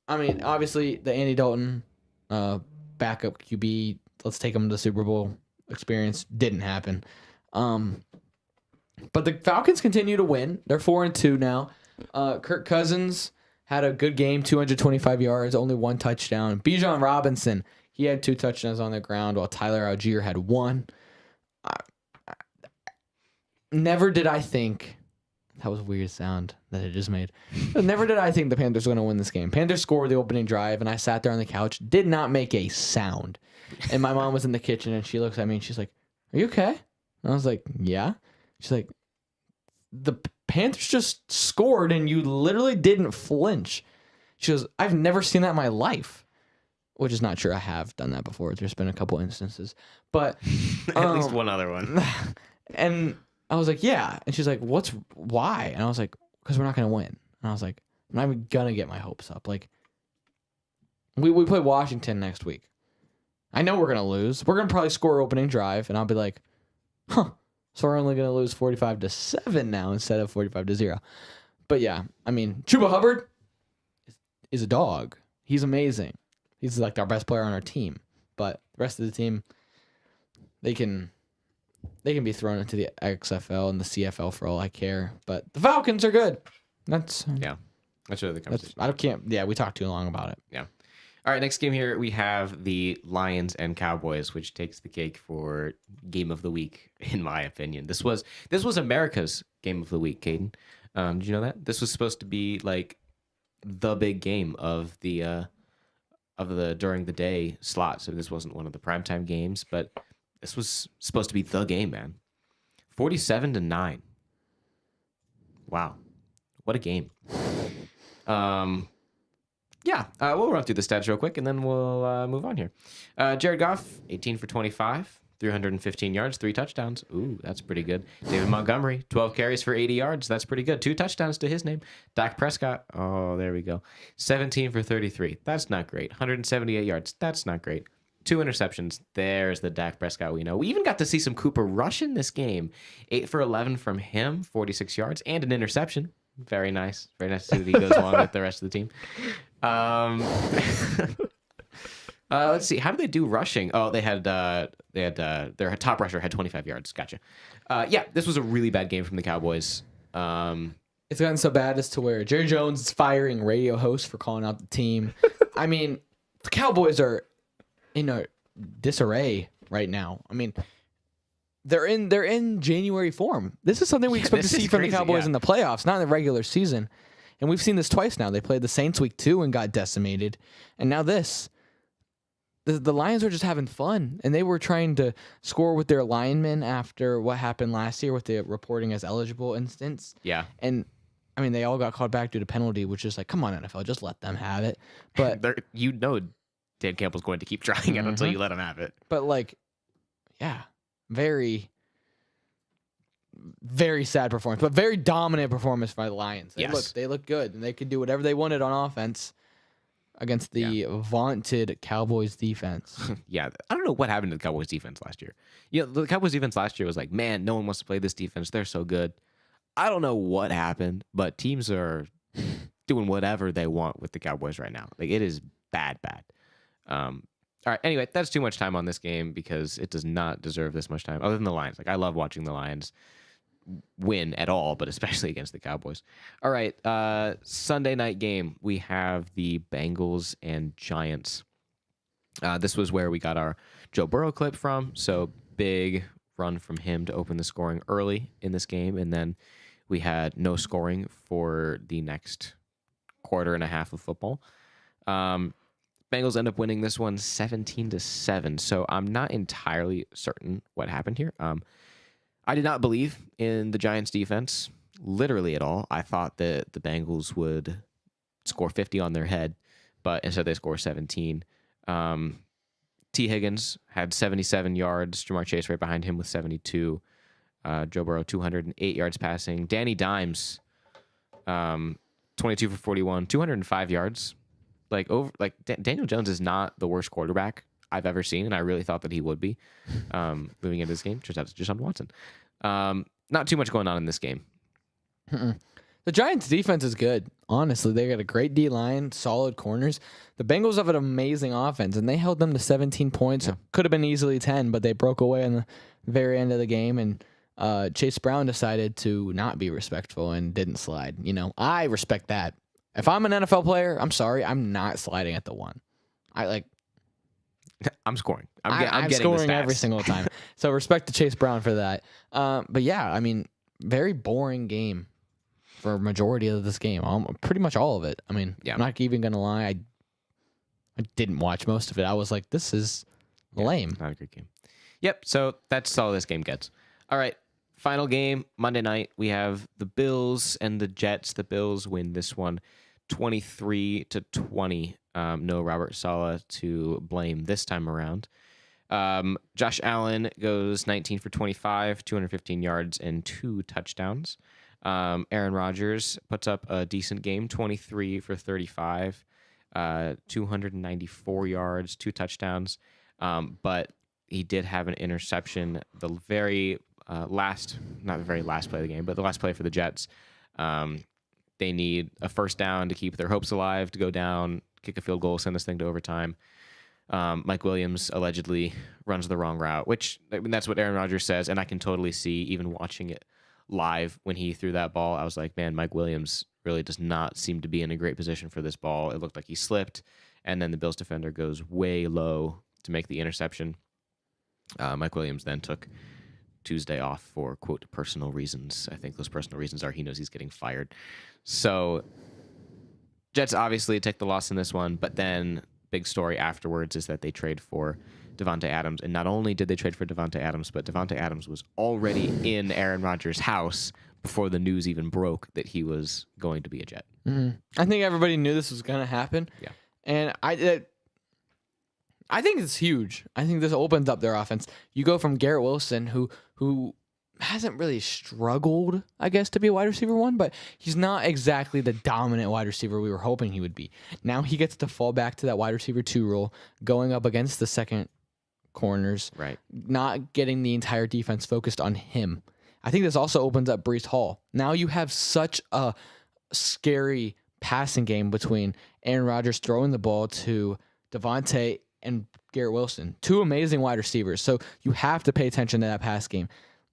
Speaker 1: I mean, obviously, the Andy Dalton backup QB, let's take him to the Super Bowl experience, didn't happen. But the Falcons continue to win. They're 4-2 now. Kirk Cousins had a good game, 225 yards, only one touchdown. Bijan Robinson, he had 2 touchdowns on the ground, while Tyler Algier had 1. Never did I think, that was a weird sound that it just made. Never did I think the Panthers were going to win this game. Panthers scored the opening drive, and I sat there on the couch, did not make a sound. And my mom was in the kitchen, and she looks at me, and she's like, "Are you okay?" And I was like, "Yeah." She's like, "The Panthers just scored and you literally didn't flinch." She goes, "I've never seen that in my life," which is not true. I have done that before. There's been a couple instances, but
Speaker 2: At least one other one.
Speaker 1: And I was like, "Yeah," and she's like, why?" And I was like, "Because we're not gonna win." And I was like, "I'm not even gonna get my hopes up." We play Washington next week. I know we're gonna lose. We're gonna probably score opening drive, and I'll be like, "Huh." So we're only going to lose 45-7 now instead of 45-0. But yeah, I mean, Chuba Hubbard is a dog. He's amazing. He's our best player on our team. But the rest of the team, they can be thrown into the XFL and the CFL for all I care. But the Falcons are good. That's
Speaker 2: really the conversation.
Speaker 1: We talked too long about it.
Speaker 2: Yeah. All right, next game here, we have the Lions and Cowboys, which takes the cake for game of the week, in my opinion. This was America's game of the week, Kadin. Did you know that? This was supposed to be the big game of the during the day slot. So this wasn't one of the primetime games, but this was supposed to be the game, man. 47-9. Wow. What a game. Yeah, we'll run through the stats real quick, and then we'll move on here. Jared Goff, 18 for 25, 315 yards, 3 touchdowns. Ooh, that's pretty good. David Montgomery, 12 carries for 80 yards. That's pretty good. 2 touchdowns to his name. Dak Prescott, oh, there we go. 17 for 33. That's not great. 178 yards. That's not great. 2 interceptions. There's the Dak Prescott we know. We even got to see some Cooper rush in this game. 8 for 11 from him, 46 yards, and an interception. Very nice. Very nice to see that he goes along with the rest of the team. Let's see. How did they do rushing? Oh, they had their top rusher had 25 yards. Gotcha. Yeah, this was a really bad game from the Cowboys.
Speaker 1: It's gotten so bad as to where Jerry Jones is firing radio hosts for calling out the team. I mean, the Cowboys are in a disarray right now. I mean, they're in January form. This is something we expect to see from the Cowboys in the playoffs, not in the regular season. And we've seen this twice now. They played the Saints week 2 and got decimated. And now this. The Lions were just having fun. And they were trying to score with their linemen after what happened last year with the reporting as eligible instance.
Speaker 2: Yeah.
Speaker 1: And, I mean, they all got called back due to penalty, which is like, come on, NFL, just let them have it. But
Speaker 2: Dan Campbell's going to keep trying it until you let him have it.
Speaker 1: But, like, yeah, very, very sad performance, but very dominant performance by the Lions. They look good, and they could do whatever they wanted on offense against the vaunted Cowboys defense.
Speaker 2: Yeah, I don't know what happened to the Cowboys defense last year. The Cowboys defense last year was like, man, no one wants to play this defense. They're so good. I don't know what happened, but teams are doing whatever they want with the Cowboys right now. Like, it is bad. All right, anyway, that's too much time on this game because it does not deserve this much time, other than the Lions. Like, I love watching the Lions win at all, but especially against the Cowboys. All right, Sunday night game, we have the Bengals and Giants. This was where we got our Joe Burrow clip from, so big run from him to open the scoring early in this game, and then we had no scoring for the next quarter and a half of football. Bengals end up winning this one 17-7, so I'm not entirely certain what happened here. I did not believe in the Giants defense, literally at all. I thought that the Bengals would score 50 on their head, but instead they score 17. T. Higgins had 77 yards. Jamar Chase right behind him with 72. Joe Burrow, 208 yards passing. Danny Dimes, 22 for 41, 205 yards. Daniel Jones is not the worst quarterback I've ever seen, and I really thought that he would be moving into this game. Turns out it's Deshaun Watson. Not too much going on in this game.
Speaker 1: The Giants' defense is good. Honestly, they got a great D-line, solid corners. The Bengals have an amazing offense, and they held them to 17 points. It could have been easily 10, but they broke away in the very end of the game, and Chase Brown decided to not be respectful and didn't slide. I respect that. If I'm an NFL player, I'm sorry, I'm not sliding at the 1.
Speaker 2: I'm scoring.
Speaker 1: I'm
Speaker 2: getting
Speaker 1: scoring
Speaker 2: the stats
Speaker 1: every single time. So respect to Chase Brown for that. But yeah, I mean, very boring game for a majority of this game. Pretty much all of it. I mean, I'm not even going to lie. I didn't watch most of it. I was like, this is lame.
Speaker 2: Not a good game. Yep. So that's all this game gets. All right. Final game, Monday night. We have the Bills and the Jets. The Bills win this one 23-20. No Robert Saleh to blame this time around. Josh Allen goes 19 for 25, 215 yards, and 2 touchdowns. Aaron Rodgers puts up a decent game, 23 for 35, 294 yards, 2 touchdowns. But he did have an interception the very not the very last play of the game, but the last play for the Jets. They need a first down to keep their hopes alive, to go down, kick a field goal, send this thing to overtime. Mike Williams allegedly runs the wrong route, which that's what Aaron Rodgers says, and I can totally see, even watching it live when he threw that ball, I was like, man, Mike Williams really does not seem to be in a great position for this ball. It looked like he slipped, and then the Bills defender goes way low to make the interception. Mike Williams then took Tuesday off for, quote, personal reasons. I think those personal reasons are he knows he's getting fired. So Jets obviously take the loss in this one, but then big story afterwards is that they trade for Davante Adams. And not only did they trade for Davante Adams, but Davante Adams was already in Aaron Rodgers' house before the news even broke that he was going to be a Jet.
Speaker 1: I think everybody knew this was going to happen.
Speaker 2: Yeah.
Speaker 1: And I think it's huge. I think this opens up their offense. You go from Garrett Wilson, who hasn't really struggled, I guess, to be a wide receiver 1, but he's not exactly the dominant wide receiver we were hoping he would be. Now he gets to fall back to that wide receiver 2 role, going up against the second corners,
Speaker 2: Right.
Speaker 1: not getting the entire defense focused on him. I think this also opens up Breece Hall. Now you have such a scary passing game between Aaron Rodgers throwing the ball to Davante and Garrett Wilson, 2 amazing wide receivers. So you have to pay attention to that pass game.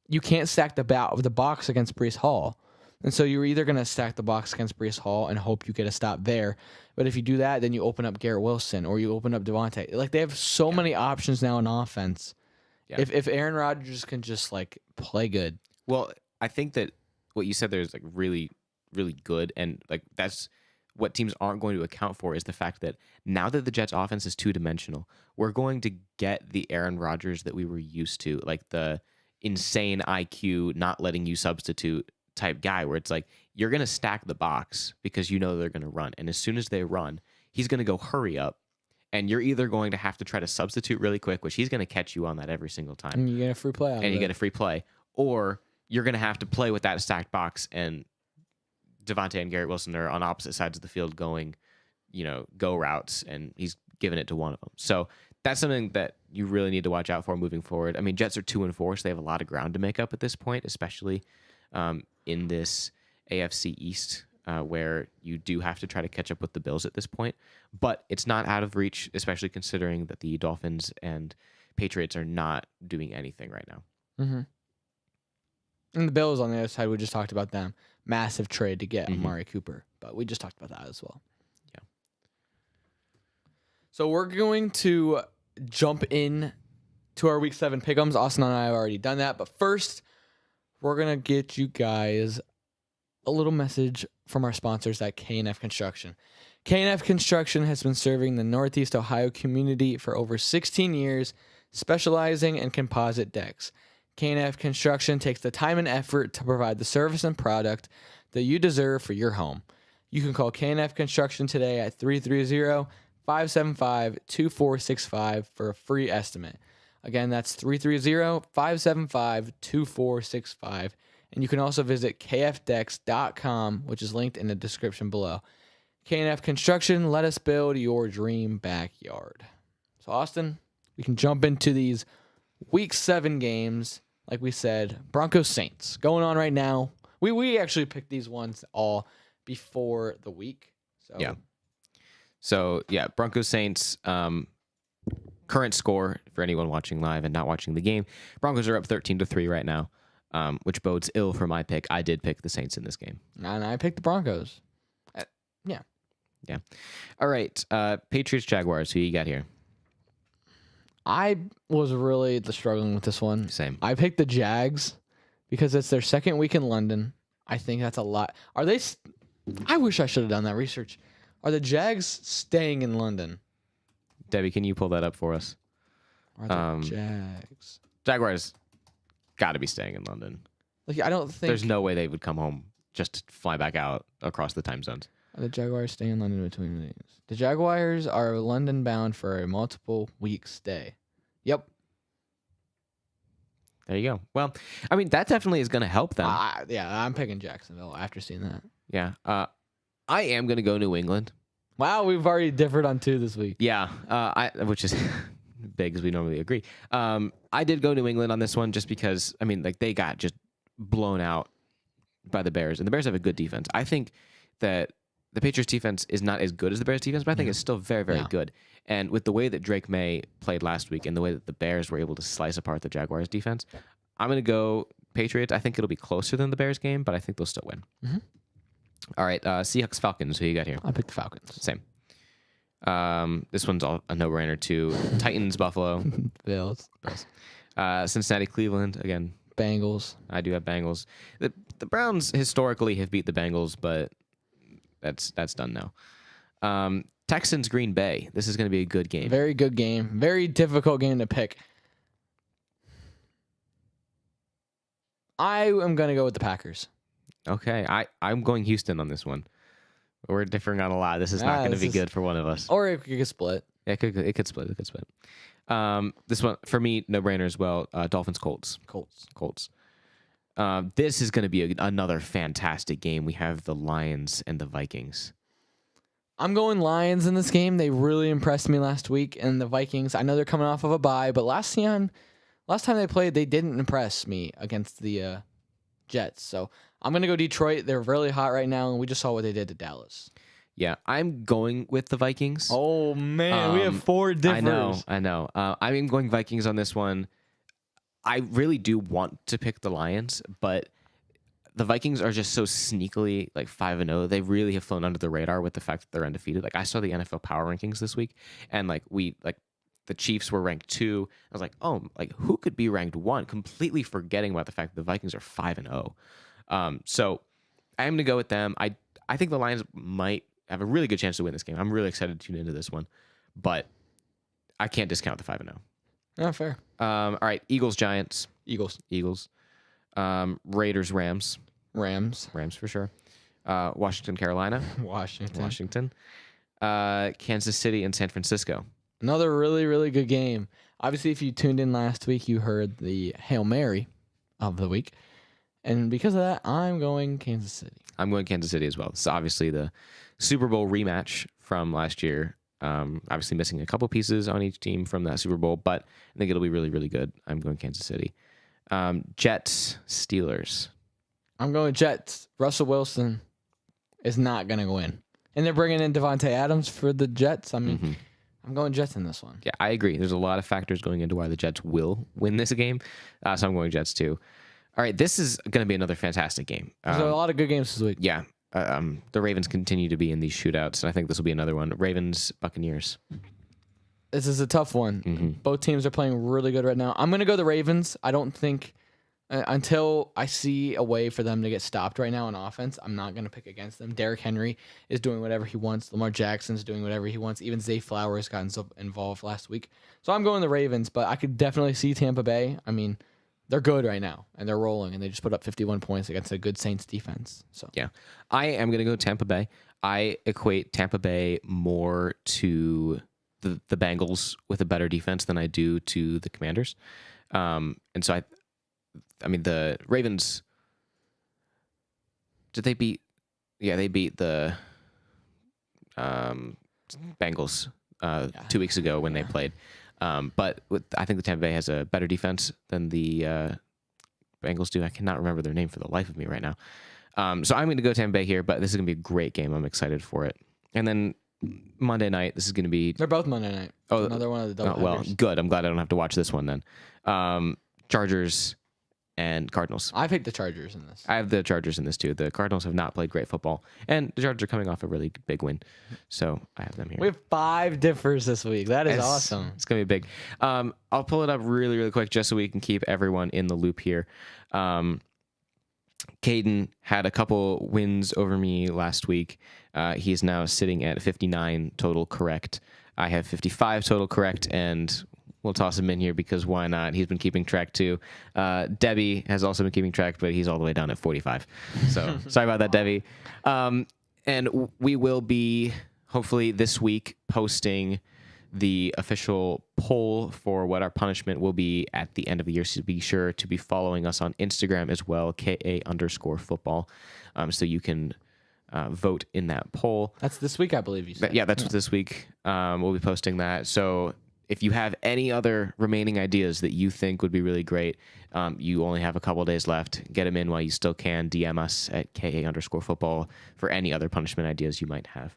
Speaker 1: You can't stack the box against Breece Hall. And so you're either going to stack the box against Breece Hall and hope you get a stop there. But if you do that, then you open up Garrett Wilson or you open up Davante. Like, they have so many options now in offense.
Speaker 2: Yeah.
Speaker 1: If Aaron Rodgers can just, like, play good.
Speaker 2: Well, I think that what you said there is like really, really good. And like that's what teams aren't going to account for is the fact that now that the Jets offense is 2-dimensional, we're going to get the Aaron Rodgers that we were used to, like the insane IQ, not letting you substitute type guy where it's like you're going to stack the box because you know they're going to run. And as soon as they run, he's going to go hurry up. And you're either going to have to try to substitute really quick, which he's going to catch you on that every single time.
Speaker 1: And you get a free play out of
Speaker 2: And you
Speaker 1: it.
Speaker 2: get a free play. Or you're going to have to play with that stacked box and Davante and Garrett Wilson are on opposite sides of the field going, go routes, and he's giving it to one of them. So that's something that you really need to watch out for moving forward. I mean, Jets are 2-4, so they have a lot of ground to make up at this point, especially in this AFC East where you do have to try to catch up with the Bills at this point. But it's not out of reach, especially considering that the Dolphins and Patriots are not doing anything right now.
Speaker 1: Mm-hmm. And the Bills on the other side, we just talked about them. Massive trade to get Amari Cooper. But we just talked about that as well.
Speaker 2: Yeah.
Speaker 1: So we're going to jump in to our Week 7 pick'ems. Austin and I have already done that. But first, we're going to get you guys a little message from our sponsors at K&F Construction. K&F Construction has been serving the Northeast Ohio community for over 16 years, specializing in composite decks. K&F Construction takes the time and effort to provide the service and product that you deserve for your home. You can call K&F Construction today at 330-575-2465 for a free estimate. Again, that's 330-575-2465. And you can also visit kfdex.com, which is linked in the description below. K&F Construction, let us build your dream backyard. So, Austin, we can jump into these Week 7 games. Like we said, Broncos Saints going on right now. We actually picked these ones all before the week.
Speaker 2: So Broncos Saints. Current score for anyone watching live and not watching the game. Broncos are up 13-3 right now, which bodes ill for my pick. I did pick the Saints in this game.
Speaker 1: And I picked the Broncos.
Speaker 2: Yeah. All right. Patriots Jaguars. Who you got here?
Speaker 1: I was really struggling with this one.
Speaker 2: Same.
Speaker 1: I picked the Jags because it's their second week in London. I think that's a lot. Are they? I wish I should have done that research. Are the Jags staying in London?
Speaker 2: Debbie, can you pull that up for us?
Speaker 1: Are the Jags?
Speaker 2: Jaguars got to be staying in London.
Speaker 1: Like, I don't think
Speaker 2: There's no way they would come home just to fly back out across the time zones.
Speaker 1: Are the Jaguars staying in London between meetings? The Jaguars are London bound for a multiple week stay. Yep.
Speaker 2: There you go. Well, I mean, that definitely is going to help them.
Speaker 1: I'm picking Jacksonville after seeing that.
Speaker 2: Yeah. I am going to go New England.
Speaker 1: Wow, we've already differed on 2 this week.
Speaker 2: Yeah. Which is big as we normally agree. I did go New England on this one just because, I mean, like they got just blown out by the Bears, and the Bears have a good defense. I think that the Patriots defense is not as good as the Bears defense, but I think it's still very, very good. And with the way that Drake May played last week and the way that the Bears were able to slice apart the Jaguars defense, I'm going to go Patriots. I think it'll be closer than the Bears game, but I think they'll still win.
Speaker 1: Mm-hmm.
Speaker 2: All right. Seahawks Falcons. Who you got here?
Speaker 1: I picked the Falcons.
Speaker 2: Same. This one's a no-brainer too. Titans Buffalo.
Speaker 1: Bills.
Speaker 2: Cincinnati Cleveland. Again,
Speaker 1: Bengals.
Speaker 2: I do have Bengals. The Browns historically have beat the Bengals, but that's done now. Texans Green Bay. This is going to be a good game.
Speaker 1: Very good game. Very difficult game to pick. I am going to go with the Packers.
Speaker 2: Okay, I'm going Houston on this one. We're differing on a lot. This is not going to be good for one of us.
Speaker 1: Or it could split.
Speaker 2: Yeah, it could split. It could split. This one for me, no brainer as well. Dolphins, Colts. This is going to be another fantastic game. We have the Lions and the Vikings.
Speaker 1: I'm going Lions in this game. They really impressed me last week. And the Vikings, I know they're coming off of a bye, but last time they played, they didn't impress me against the Jets. So I'm going to go Detroit. They're really hot right now, and we just saw what they did to Dallas.
Speaker 2: Yeah, I'm going with the Vikings.
Speaker 1: Oh, man, we have 4 different.
Speaker 2: I know. I'm going Vikings on this one. I really do want to pick the Lions, but the Vikings are just so sneakily like 5-0. They really have flown under the radar with the fact that they're undefeated. Like I saw the NFL power rankings this week, and the Chiefs were ranked 2. I was like, oh, like who could be ranked 1? Completely forgetting about the fact that the Vikings are 5-0. So I am going to go with them. I think the Lions might have a really good chance to win this game. I'm really excited to tune into this one, but I can't discount the 5-0.
Speaker 1: Oh, fair.
Speaker 2: All right, Eagles, Giants.
Speaker 1: Eagles.
Speaker 2: Raiders, Rams.
Speaker 1: Rams
Speaker 2: for sure. Washington, Carolina.
Speaker 1: Washington.
Speaker 2: Kansas City and San Francisco.
Speaker 1: Another really, really good game. Obviously, if you tuned in last week, you heard the Hail Mary of the week. And because of that, I'm going Kansas City.
Speaker 2: I'm going Kansas City as well. It's obviously the Super Bowl rematch from last year. Obviously missing a couple pieces on each team from that Super Bowl, but I think it'll be really, really good. I'm going Kansas City. Jets, Steelers.
Speaker 1: I'm going Jets. Russell Wilson is not going to win. And they're bringing in Davante Adams for the Jets. I mean, I'm going Jets in this one.
Speaker 2: Yeah, I agree. There's a lot of factors going into why the Jets will win this game. So I'm going Jets too. All right, this is going to be another fantastic game.
Speaker 1: There's a lot of good games this week.
Speaker 2: Yeah. The Ravens continue to be in these shootouts, and I think this will be another one. Ravens, Buccaneers.
Speaker 1: This is a tough one. Both teams are playing really good right now. I'm going to go the Ravens. I don't think until I see a way for them to get stopped right now on offense, I'm not going to pick against them. Derrick Henry is doing whatever he wants. Lamar Jackson's doing whatever he wants. Even Zay Flowers got involved last week. So I'm going the Ravens, but I could definitely see Tampa Bay. I mean, they're good right now, and they're rolling, and they just put up 51 points against a good Saints defense. So
Speaker 2: yeah, I am going to go Tampa Bay. I equate Tampa Bay more to the Bengals with a better defense than I do to the Commanders. And so I mean, the Ravens, did they beat? Yeah, they beat the Bengals 2 weeks ago when they played. But I think the Tampa Bay has a better defense than the Bengals do. I cannot remember their name for the life of me right now. So I'm going to go Tampa Bay here, but this is going to be a great game. I'm excited for it. And then Monday night, this is going to be...
Speaker 1: They're both Monday night.
Speaker 2: Oh,
Speaker 1: another one of the double
Speaker 2: well, good. I'm glad I don't have to watch this one then. Chargers and Cardinals.
Speaker 1: I picked the Chargers in this.
Speaker 2: I have the Chargers in this too. The Cardinals have not played great football, and the Chargers are coming off a really big win, so I have them here.
Speaker 1: We have 5 differs this week. That is awesome.
Speaker 2: It's gonna be big. I'll pull it up really, really quick just so we can keep everyone in the loop here. Kadin had a couple wins over me last week. He is now sitting at 59 total correct. I have 55 total correct, and we'll toss him in here because why not? He's been keeping track too. Debbie has also been keeping track, but he's all the way down at 45. So sorry about that, Debbie. And we will be hopefully this week posting the official poll for what our punishment will be at the end of the year. So be sure to be following us on Instagram as well, KA_football. So you can vote in that poll.
Speaker 1: That's this week, I believe you said.
Speaker 2: Yeah, that's this week. We'll be posting that. So if you have any other remaining ideas that you think would be really great, you only have a couple days left. Get them in while you still can. DM us at KA_football for any other punishment ideas you might have.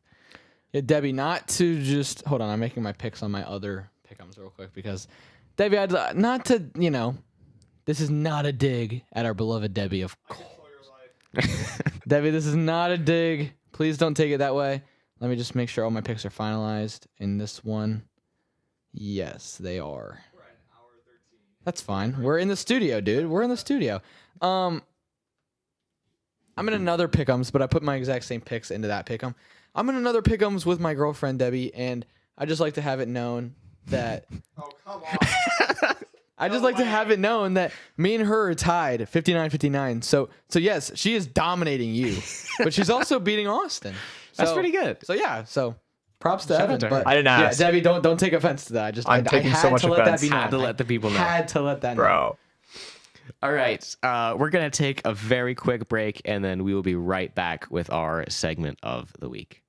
Speaker 1: Yeah, Debbie, not to just... Hold on, I'm making my picks on my other pick'ems real quick because, Debbie, not to, this is not a dig at our beloved Debbie, of course. Debbie, this is not a dig. Please don't take it that way. Let me just make sure all my picks are finalized in this one. Yes, they are. We're at an hour 13. That's fine. We're in the studio, dude. We're in the studio. I'm in another pick'ems, but I put my exact same picks into that pick'em. I'm in another pick'ems with my girlfriend, Debbie, and I just like to have it known that...
Speaker 4: Oh, come on.
Speaker 1: I just like to have it known that me and her are tied 59-59. So yes, she is dominating you, but she's also beating Austin.
Speaker 2: That's pretty good.
Speaker 1: So yeah, so props to
Speaker 2: Shout out
Speaker 1: Evan.
Speaker 2: to her.
Speaker 1: But
Speaker 3: I didn't ask.
Speaker 1: Yeah, Debbie, don't take offense to that.
Speaker 3: I'm taking
Speaker 1: had
Speaker 3: so much
Speaker 1: to let
Speaker 3: offense.
Speaker 1: that be known.
Speaker 2: Had to let the people know.
Speaker 1: Had to let that know.
Speaker 3: Bro.
Speaker 2: All right. We're going to take a very quick break, and then we will be right back with our segment of the week.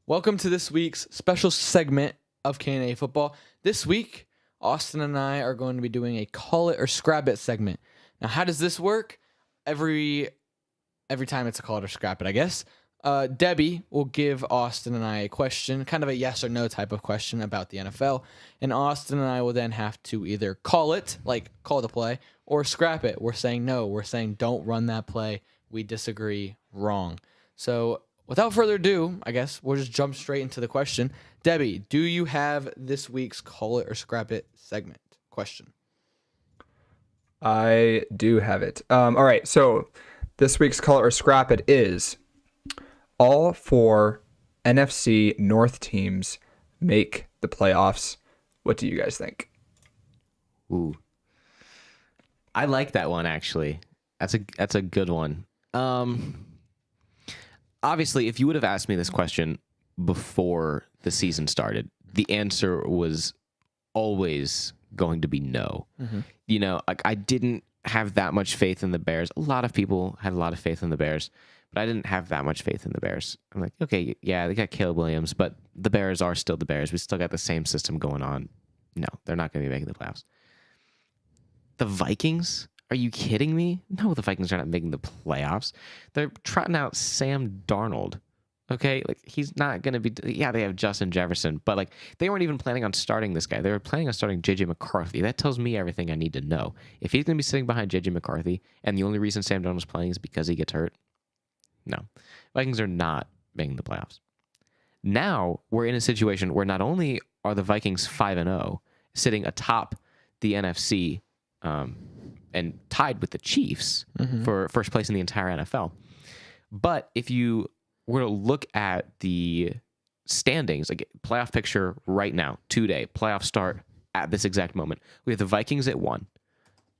Speaker 1: Welcome to this week's special segment of K&A Football. This week, Austin and I are going to be doing a Call It or Scrap It segment. Now, how does this work? Every time it's a Call It or Scrap It, I guess. Debbie will give Austin and I a question, kind of a yes or no type of question about the NFL, and Austin and I will then have to either call it, like call the play, or scrap it. We're saying no. We're saying don't run that play. We disagree. Wrong. So without further ado, I guess we'll just jump straight into the question. Debbie, do you have this week's Call It or Scrap It segment question?
Speaker 3: I do have it. All right, so this week's Call It or Scrap It is all four NFC North teams make the playoffs. What do you guys think?
Speaker 2: Ooh. I like that one, actually. That's a good one. Obviously, if you would have asked me this question before the season started, the answer was always going to be no.
Speaker 1: Mm-hmm.
Speaker 2: You know, like I didn't have that much faith in the Bears. A lot of people had a lot of faith in the Bears, but I didn't have that much faith in the Bears. I'm like, okay, yeah, they got Caleb Williams, but the Bears are still the Bears. We still got the same system going on. No, they're not going to be making the playoffs. The Vikings? Are you kidding me? No, the Vikings are not making the playoffs. They're trotting out Sam Darnold. Okay, like he's not going to be. Yeah, they have Justin Jefferson, but like they weren't even planning on starting this guy. They were planning on starting JJ McCarthy. That tells me everything I need to know. If he's going to be sitting behind JJ McCarthy, and the only reason Sam Darnold's playing is because he gets hurt, no, Vikings are not making the playoffs. Now we're in a situation where not only are the Vikings 5-0, sitting atop the NFC. And tied with the Chiefs for first place in the entire NFL. But if you were to look at the standings, like playoff picture right now, today, playoff start at this exact moment, we have the Vikings at 1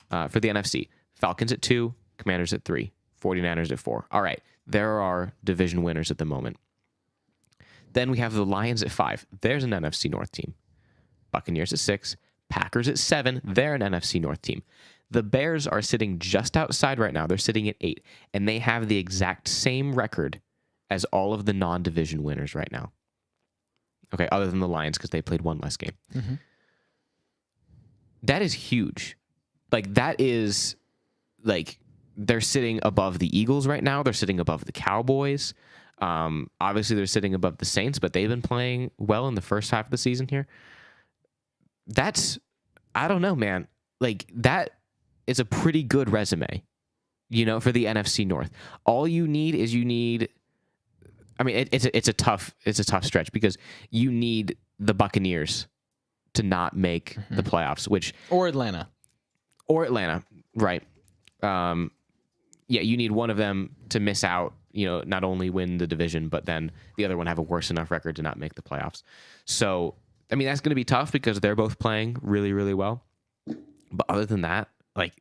Speaker 2: for the NFC, Falcons at 2, Commanders at 3, 49ers at 4. All right, there are division winners at the moment. Then we have the Lions at 5. There's an NFC North team. Buccaneers at 6, Packers at 7. They're an NFC North team. The Bears are sitting just outside right now. They're sitting at 8, and they have the exact same record as all of the non-division winners right now. Okay, other than the Lions because they played one less game.
Speaker 1: Mm-hmm.
Speaker 2: That is huge. Like, that is, like, they're sitting above the Eagles right now. They're sitting above the Cowboys. Obviously, they're sitting above the Saints, but they've been playing well in the first half of the season here. That's, I don't know, man. Like, that is a pretty good resume, you know, for the NFC North. All you need is I mean, it's a tough stretch because you need the Buccaneers to not make the playoffs,
Speaker 1: or Atlanta,
Speaker 2: right? Yeah, you need one of them to miss out. You know, not only win the division, but then the other one have a worse enough record to not make the playoffs. So, I mean, that's going to be tough because they're both playing really, really well. But other than that, like,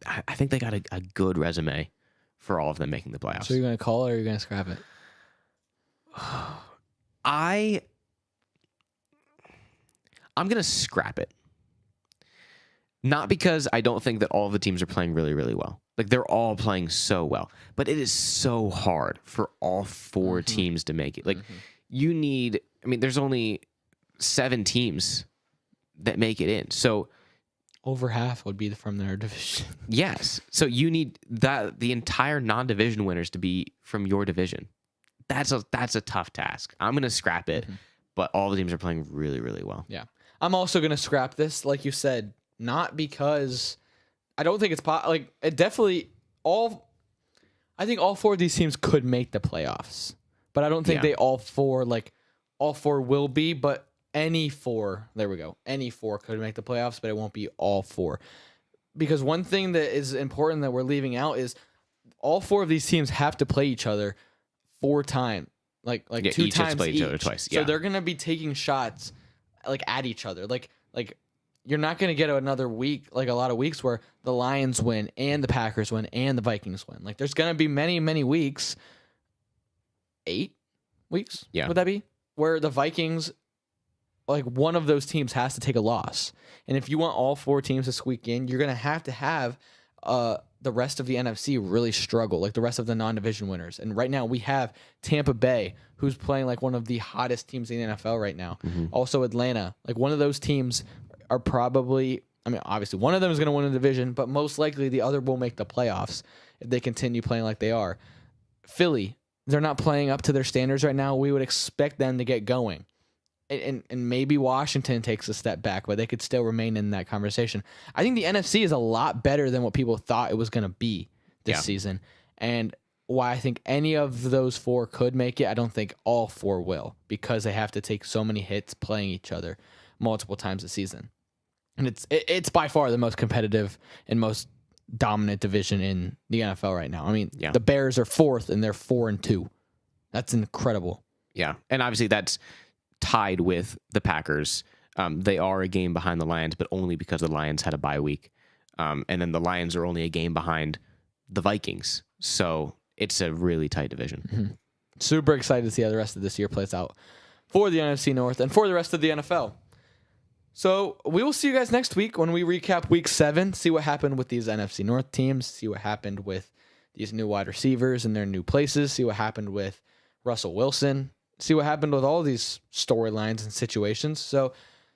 Speaker 2: I think they got a good resume for all of them making the playoffs.
Speaker 1: So you're going to call it or you're going to scrap it?
Speaker 2: I'm going to scrap it. Not because I don't think that all of the teams are playing really, really well. Like, they're all playing so well. But it is so hard for all four teams to make it. Like, you need... I mean, there's only 7 teams that make it in. So...
Speaker 1: Over half would be from their division.
Speaker 2: Yes. So you need the entire non-division winners to be from your division. That's a tough task. I'm going to scrap it, but all the teams are playing really, really well.
Speaker 1: Yeah. I'm also going to scrap this, like you said, not because I don't think it's it definitely I think all four of these teams could make the playoffs, but I don't think they all four will be, but any four could make the playoffs, but it won't be all four. Because one thing that is important that we're leaving out is all four of these teams have to play each other 4 times, like two
Speaker 2: each has
Speaker 1: times
Speaker 2: to play
Speaker 1: each.
Speaker 2: each other twice.
Speaker 1: So
Speaker 2: Yeah.
Speaker 1: they're gonna be taking shots like at each other. Like you're not gonna get another week, like a lot of weeks where the Lions win and the Packers win and the Vikings win. Like there's gonna be many weeks, 8 weeks.
Speaker 2: Yeah.
Speaker 1: Would that be where the Vikings? Like one of those teams has to take a loss. And if you want all 4 teams to squeak in, you're going to have the rest of the NFC really struggle, like the rest of the non-division winners. And right now we have Tampa Bay, who's playing like one of the hottest teams in the NFL right now. Also Atlanta, like one of those teams are probably, I mean, obviously one of them is going to win the division, but most likely the other will make the playoffs if they continue playing like they are. Philly, they're not playing up to their standards right now. We would expect them to get going. And maybe Washington takes a step back, but they could still remain in that conversation. I think the NFC is a lot better than what people thought it was going to be this season. And why I think any of those 4 could make it, I don't think all 4 will, because they have to take so many hits playing each other multiple times a season. And it's by far the most competitive and most dominant division in the NFL right now. I mean, the Bears are 4th and they're 4-2. That's incredible.
Speaker 2: Yeah. And obviously that's tied with the Packers. They are a game behind the Lions, but only because the Lions had a bye week. And then the Lions are only a game behind the Vikings. So it's a really tight division.
Speaker 1: Mm-hmm. Super excited to see how the rest of this year plays out for the NFC North and for the rest of the NFL. So we will see you guys next week when we recap week 7, see what happened with these NFC North teams, see what happened with these new wide receivers in their new places, see what happened with Russell Wilson, see what happened with all these storylines and situations. So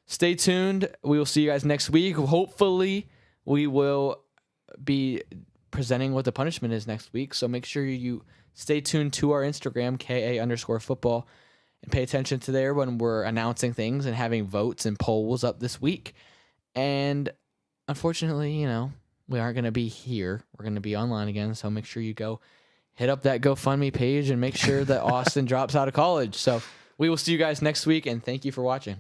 Speaker 1: stay tuned. We will see you guys next week. Hopefully we will be presenting what the punishment is next week. So make sure you stay tuned to our Instagram, KA_football, and pay attention to there when we're announcing things and having votes and polls up this week. And unfortunately, we aren't going to be here. We're going to be online again. So make sure you go hit up that GoFundMe page and make sure that Austin drops out of college. So we will see you guys next week, and thank you for watching.